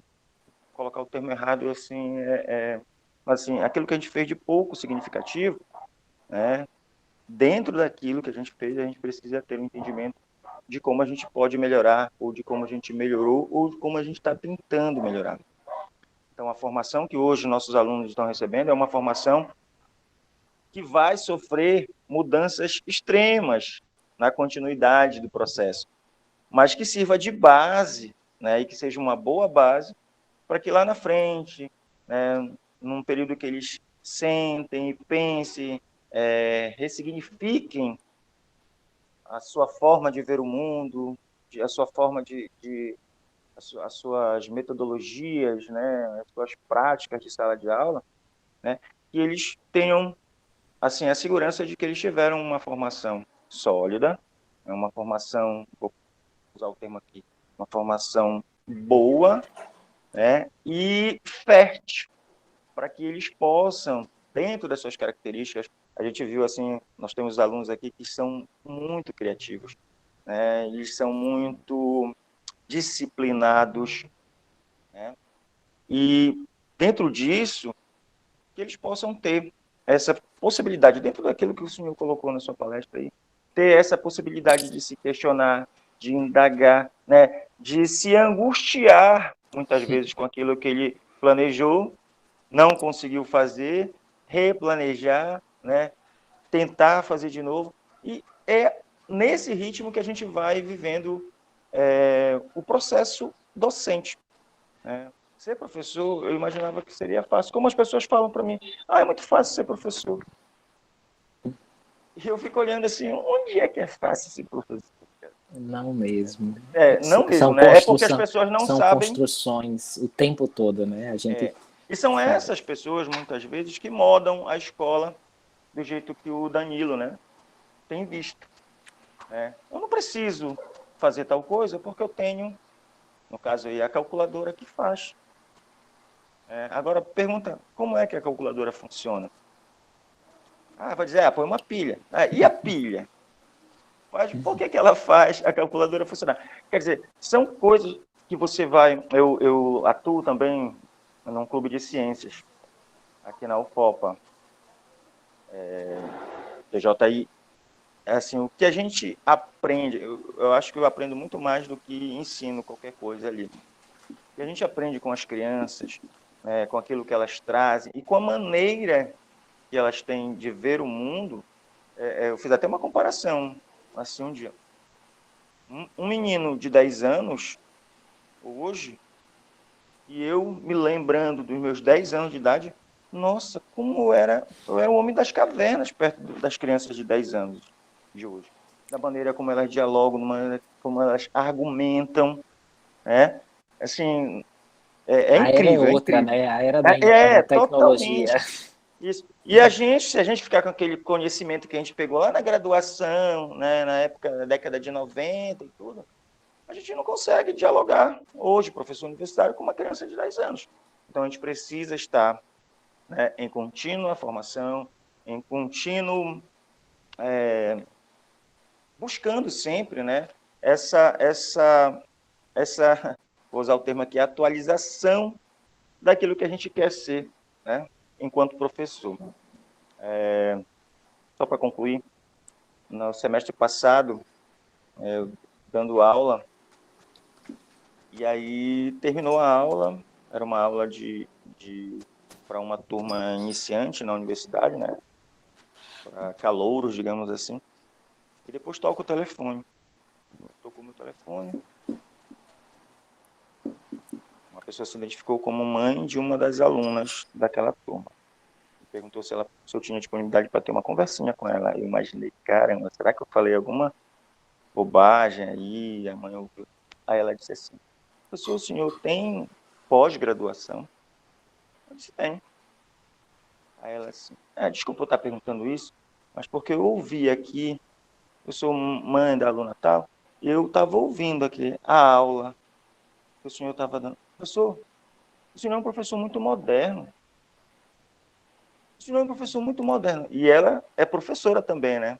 colocar o termo errado, assim, mas, assim, aquilo que a gente fez de pouco significativo, né, dentro daquilo que a gente fez, a gente precisa ter um entendimento de como a gente pode melhorar, ou de como a gente melhorou, ou de como a gente está tentando melhorar. Então, a formação que hoje nossos alunos estão recebendo é uma formação que vai sofrer mudanças extremas na continuidade do processo, mas que sirva de base, né, e que seja uma boa base para que lá na frente, né, num período que eles sentem, pensem, ressignifiquem a sua forma de ver o mundo, a sua forma as suas metodologias, né, as suas práticas de sala de aula, né, que eles tenham, assim, a segurança de que eles tiveram uma formação sólida, uma formação, vou usar o termo aqui, uma formação boa, né, e fértil, para que eles possam, dentro das suas características, a gente viu assim, nós temos alunos aqui que são muito criativos, né, eles são muito disciplinados, né, e dentro disso, que eles possam ter essa possibilidade, dentro daquilo que o senhor colocou na sua palestra aí, ter essa possibilidade de se questionar, de indagar, né, de se angustiar, muitas vezes, com aquilo que ele planejou, não conseguiu fazer, replanejar, né, tentar fazer de novo, e é nesse ritmo que a gente vai vivendo o processo docente, né? Ser professor, eu imaginava que seria fácil. Como as pessoas falam para mim, é muito fácil ser professor. E eu fico olhando assim, onde é que é fácil ser professor? Não mesmo. Não mesmo, São né? É porque as pessoas não são sabem. São construções o tempo todo, né? A gente... E são essas pessoas, muitas vezes, que modam a escola do jeito que o Danilo, né, tem visto. Né? Eu não preciso fazer tal coisa porque eu tenho, no caso aí, a calculadora que faz. Agora, pergunta, como é que a calculadora funciona? Vai dizer, põe uma pilha. E a pilha? Por que ela faz a calculadora funcionar? Quer dizer, são coisas que você vai... Eu atuo também num clube de ciências, aqui na UFOPA, TJI. Assim, o que a gente aprende, eu acho que eu aprendo muito mais do que ensino qualquer coisa ali. O que a gente aprende com as crianças, né, com aquilo que elas trazem e com a maneira que elas têm de ver o mundo, eu fiz até uma comparação, assim, um dia. Um menino de 10 anos, hoje, e eu me lembrando dos meus 10 anos de idade, nossa, como eu era o homem das cavernas perto das crianças de 10 anos de hoje. Da maneira como elas dialogam, da maneira como elas argumentam, né? Assim, é incrível. A era é outra, né? A era da tecnologia. Totalmente. Isso. E se a gente ficar com aquele conhecimento que a gente pegou lá na graduação, né, na época, da década de 90 e tudo, a gente não consegue dialogar hoje, professor universitário, com uma criança de 10 anos. Então, a gente precisa estar, né, em contínua formação, em contínuo... buscando sempre, né, vou usar o termo aqui, atualização daquilo que a gente quer ser, né, enquanto professor. Só para concluir, no semestre passado, dando aula, e aí terminou a aula, era uma aula para uma turma iniciante na universidade, né, para calouros, digamos assim, e depois toco o telefone. Tocou meu telefone. Uma pessoa se identificou como mãe de uma das alunas daquela turma. Perguntou se eu tinha disponibilidade para ter uma conversinha com ela. Eu imaginei, caramba, será que eu falei alguma bobagem aí? A mãe ouviu. Aí ela disse assim, professor, o senhor tem pós-graduação? Eu disse, tem. Aí ela assim, desculpa eu estar perguntando isso, mas porque eu ouvi aqui, eu sou mãe da aluna tal, e eu estava ouvindo aqui a aula que o senhor estava dando. Professor, o senhor é um professor muito moderno. O senhor é um professor muito moderno. E ela é professora também, né?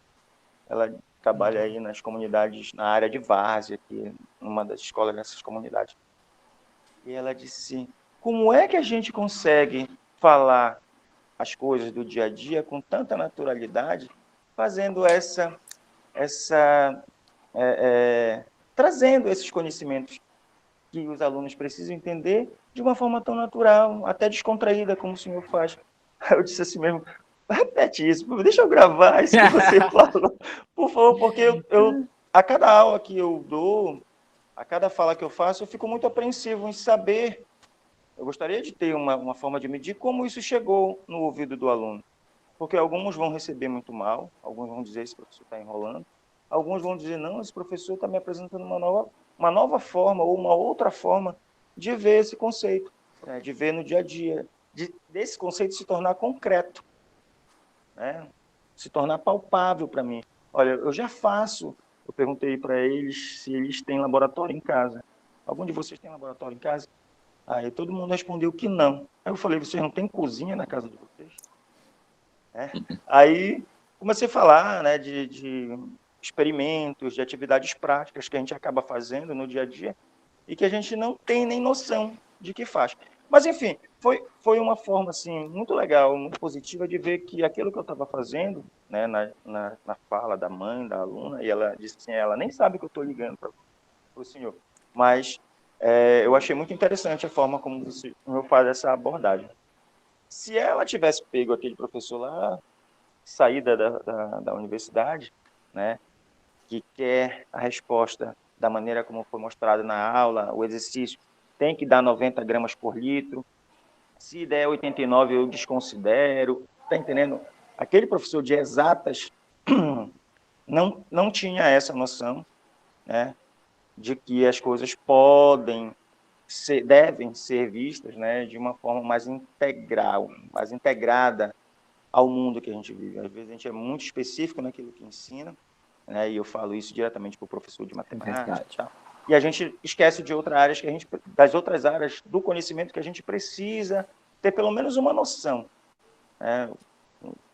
Ela trabalha aí nas comunidades, na área de várzea, aqui, numa das escolas dessas comunidades. E ela disse, como é que a gente consegue falar as coisas do dia a dia com tanta naturalidade, fazendo trazendo esses conhecimentos que os alunos precisam entender de uma forma tão natural, até descontraída, como o senhor faz. Eu disse assim mesmo, repete isso, deixa eu gravar isso que você falou, por favor, porque a cada aula que eu dou, a cada fala que eu faço, eu fico muito apreensivo em saber. Eu gostaria de ter uma forma de medir como isso chegou no ouvido do aluno. Porque alguns vão receber muito mal, alguns vão dizer, esse professor está enrolando, alguns vão dizer, não, esse professor está me apresentando uma nova forma ou uma outra forma de ver esse conceito, né, de ver no dia a dia, desse conceito se tornar concreto, né, se tornar palpável para mim. Olha, eu já faço, eu perguntei para eles se eles têm laboratório em casa. algum de vocês tem laboratório em casa? Aí todo mundo respondeu que não. Aí eu falei, vocês não têm cozinha na casa de vocês? Aí comecei a falar, né, de experimentos, de atividades práticas que a gente acaba fazendo no dia a dia e que a gente não tem nem noção de que faz. Mas, enfim, foi uma forma assim, muito legal, muito positiva de ver que aquilo que eu estava fazendo, né, na fala da mãe, da aluna, e ela disse assim, ela nem sabe que eu estou ligando para o senhor, mas eu achei muito interessante a forma como o senhor faz essa abordagem. Se ela tivesse pego aquele professor lá, saída da universidade, né, que quer a resposta da maneira como foi mostrado na aula, o exercício tem que dar 90 gramas por litro, se der 89 eu desconsidero, tá entendendo? Aquele professor de exatas não tinha essa noção, né, de que as coisas devem ser vistas, né, de uma forma mais integral, mais integrada ao mundo que a gente vive. Às vezes a gente é muito específico naquilo que ensina, né, e eu falo isso diretamente para o professor de matemática, tá? E a gente esquece de outras áreas das outras áreas do conhecimento que a gente precisa ter pelo menos uma noção, né?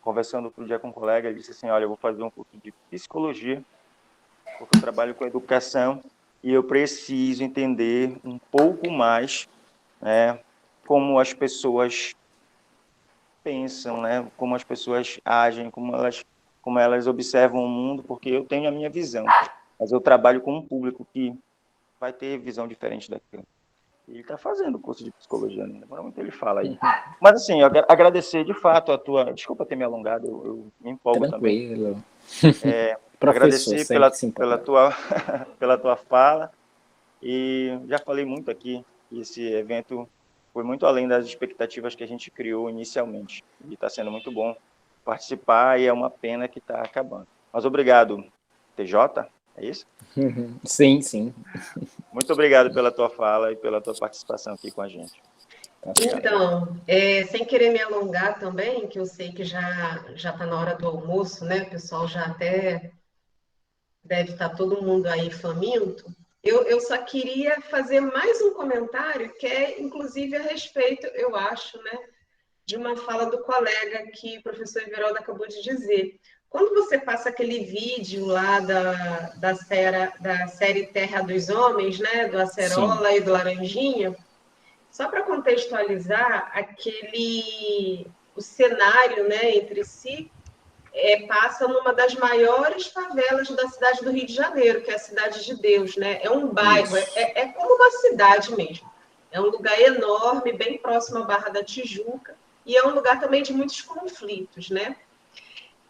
Conversando outro dia com um colega, ele disse assim, olha, eu vou fazer um curso de psicologia, porque eu trabalho com educação e eu preciso entender um pouco mais, né, como as pessoas pensam, né, como as pessoas agem, como elas observam o mundo, porque eu tenho a minha visão, mas eu trabalho com um público que vai ter visão diferente daquilo. Ele está fazendo o curso de psicologia, né? Demora muito ele fala aí. Mas, assim, eu agradecer de fato a tua... Desculpa ter me alongado, eu me empolgo Tranquilo. também. Agradecer pela tua fala. E já falei muito aqui, que esse evento foi muito além das expectativas que a gente criou inicialmente. E está sendo muito bom participar e é uma pena que está acabando. Mas obrigado, TJ, é isso? Sim, sim. Muito obrigado pela tua fala e pela tua participação aqui com a gente. Obrigado. Então, sem querer me alongar também, que eu sei que já está na hora do almoço, né? O pessoal já até deve estar todo mundo aí faminto. Eu só queria fazer mais um comentário, que é, inclusive, a respeito, eu acho, né, de uma fala do colega que o professor Everaldo acabou de dizer. Quando você passa aquele vídeo lá da série Terra dos Homens, né, do Acerola Sim. E do Laranjinha, só para contextualizar, o cenário, né, entre si, passa numa das maiores favelas da cidade do Rio de Janeiro, que é a Cidade de Deus, né? É um bairro, é como uma cidade mesmo. É um lugar enorme, bem próximo à Barra da Tijuca, e é um lugar também de muitos conflitos, né?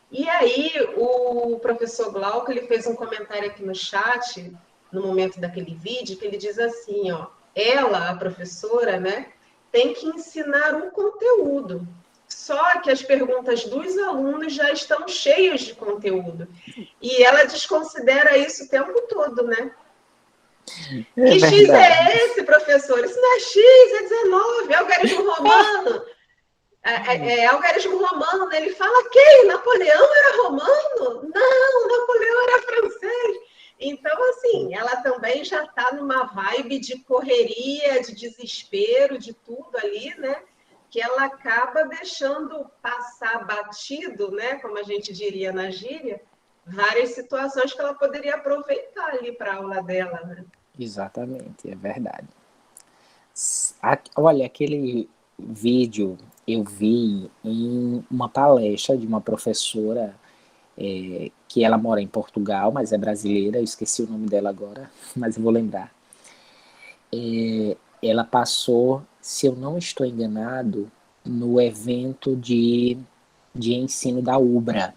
E aí, o professor Glauco, ele fez um comentário aqui no chat, no momento daquele vídeo, que ele diz assim, ó, ela, a professora, né, tem que ensinar um conteúdo. Só que as perguntas dos alunos já estão cheias de conteúdo. E ela desconsidera isso o tempo todo, né? Que X é esse, professor? Isso não é X, é 19, é algarismo romano. Algarismo romano, né? Ele fala que Napoleão era romano? Não, Napoleão era francês. Então, assim, ela também já está numa vibe de correria, de desespero, de tudo ali, né? Que ela acaba deixando passar batido, né? Como a gente diria na gíria, várias situações que ela poderia aproveitar ali para a aula dela, né? Exatamente, é verdade. Olha, aquele vídeo eu vi em uma palestra de uma professora que ela mora em Portugal, mas é brasileira, eu esqueci o nome dela agora, mas eu vou lembrar. Ela passou, se eu não estou enganado, no evento de ensino da UBRA.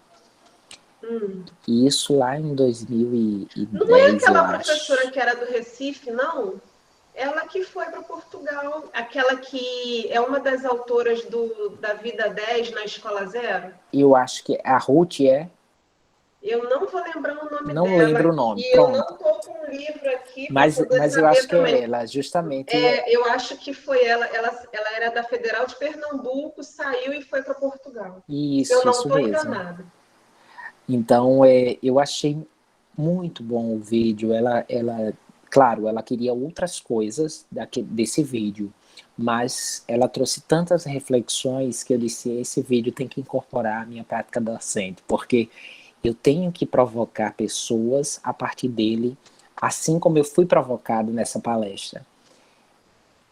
Isso lá em 2010, não é aquela professora que era do Recife, não? Ela que foi para Portugal, aquela que é uma das autoras da Vida 10 na Escola Zero? Eu acho que a Ruth é. Eu não vou lembrar o nome dela. Não lembro o nome, e pronto. Eu não estou com um livro aqui. Mas eu acho que é ela, justamente. Eu acho que foi ela. Ela era da Federal de Pernambuco, saiu e foi para Portugal. Isso, eu não estou enganada. Então, eu achei muito bom o vídeo. Ela claro, ela queria outras coisas desse vídeo, mas ela trouxe tantas reflexões que eu disse, esse vídeo tem que incorporar a minha prática docente, porque eu tenho que provocar pessoas a partir dele, assim como eu fui provocado nessa palestra.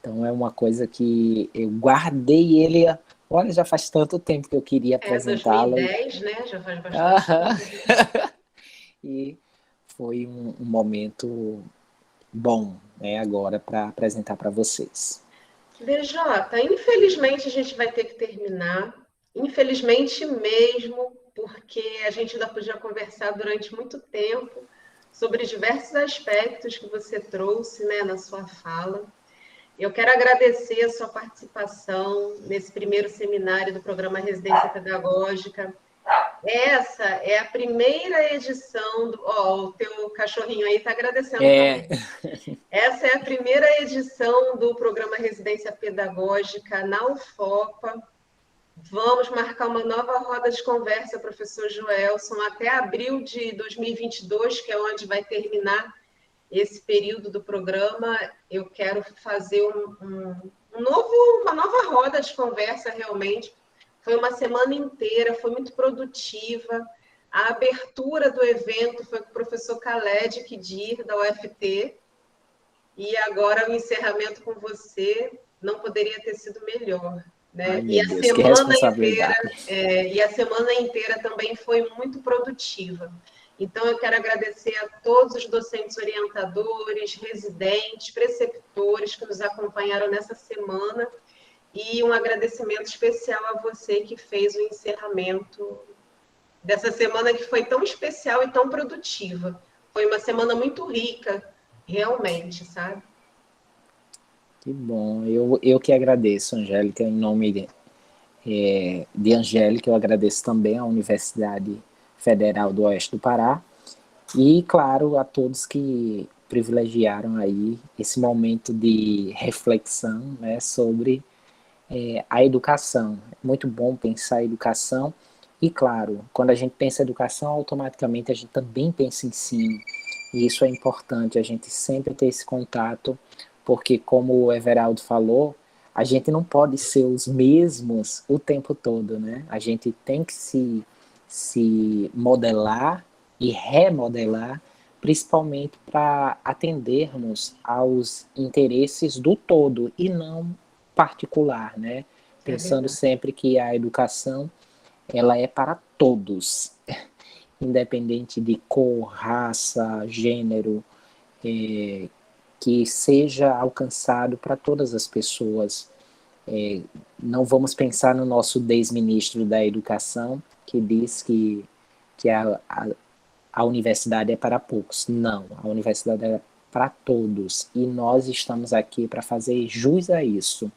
Então é uma coisa que eu guardei ele, olha, já faz tanto tempo que eu queria apresentá-lo. 2010, né? Já faz bastante tempo. E foi um momento bom, né, agora para apresentar para vocês. DJ, infelizmente a gente vai ter que terminar, infelizmente mesmo, porque a gente ainda podia conversar durante muito tempo sobre diversos aspectos que você trouxe, né, na sua fala. Eu quero agradecer a sua participação nesse primeiro seminário do programa Residência Pedagógica. Essa é a primeira edição do... o teu cachorrinho aí está agradecendo também. Essa é a primeira edição do programa Residência Pedagógica na UFOPA. Vamos marcar uma nova roda de conversa, professor Joelson, até abril de 2022, que é onde vai terminar esse período do programa. Eu quero fazer uma nova roda de conversa, realmente. Foi uma semana inteira, foi muito produtiva. A abertura do evento foi com o professor Khaled Kidir, da UFT, e agora o encerramento com você não poderia ter sido melhor. Né? Ai, meu Deus, que responsabilidade. E a semana inteira também foi muito produtiva. Então, eu quero agradecer a todos os docentes orientadores, residentes, preceptores que nos acompanharam nessa semana e um agradecimento especial a você que fez o encerramento dessa semana que foi tão especial e tão produtiva. Foi uma semana muito rica, realmente, sabe? Que bom. Eu que agradeço, Angélica, em nome de Angélica, eu agradeço também à Universidade Federal do Oeste do Pará e, claro, a todos que privilegiaram aí esse momento de reflexão, né, sobre a educação. É muito bom pensar a educação e, claro, quando a gente pensa em educação, automaticamente a gente também pensa em ensino. E isso é importante, a gente sempre ter esse contato, porque, como o Everaldo falou, a gente não pode ser os mesmos o tempo todo, né? A gente tem que se modelar e remodelar, principalmente para atendermos aos interesses do todo e não particular, né? Pensando sempre que a educação ela é para todos, independente de cor, raça, gênero, que seja alcançado para todas as pessoas. Não vamos pensar no nosso ex-ministro da Educação, que diz que a universidade é para poucos. Não, a universidade é para todos. E nós estamos aqui para fazer jus a isso,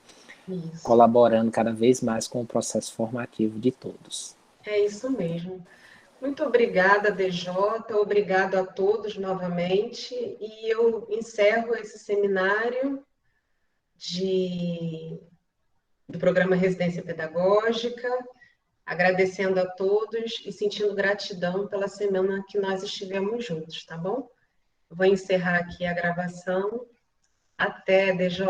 colaborando cada vez mais com o processo formativo de todos. É isso mesmo. Muito obrigada, DJ, obrigado a todos novamente, e eu encerro esse seminário do programa Residência Pedagógica, agradecendo a todos e sentindo gratidão pela semana que nós estivemos juntos, tá bom? Vou encerrar aqui a gravação. Até, DJ.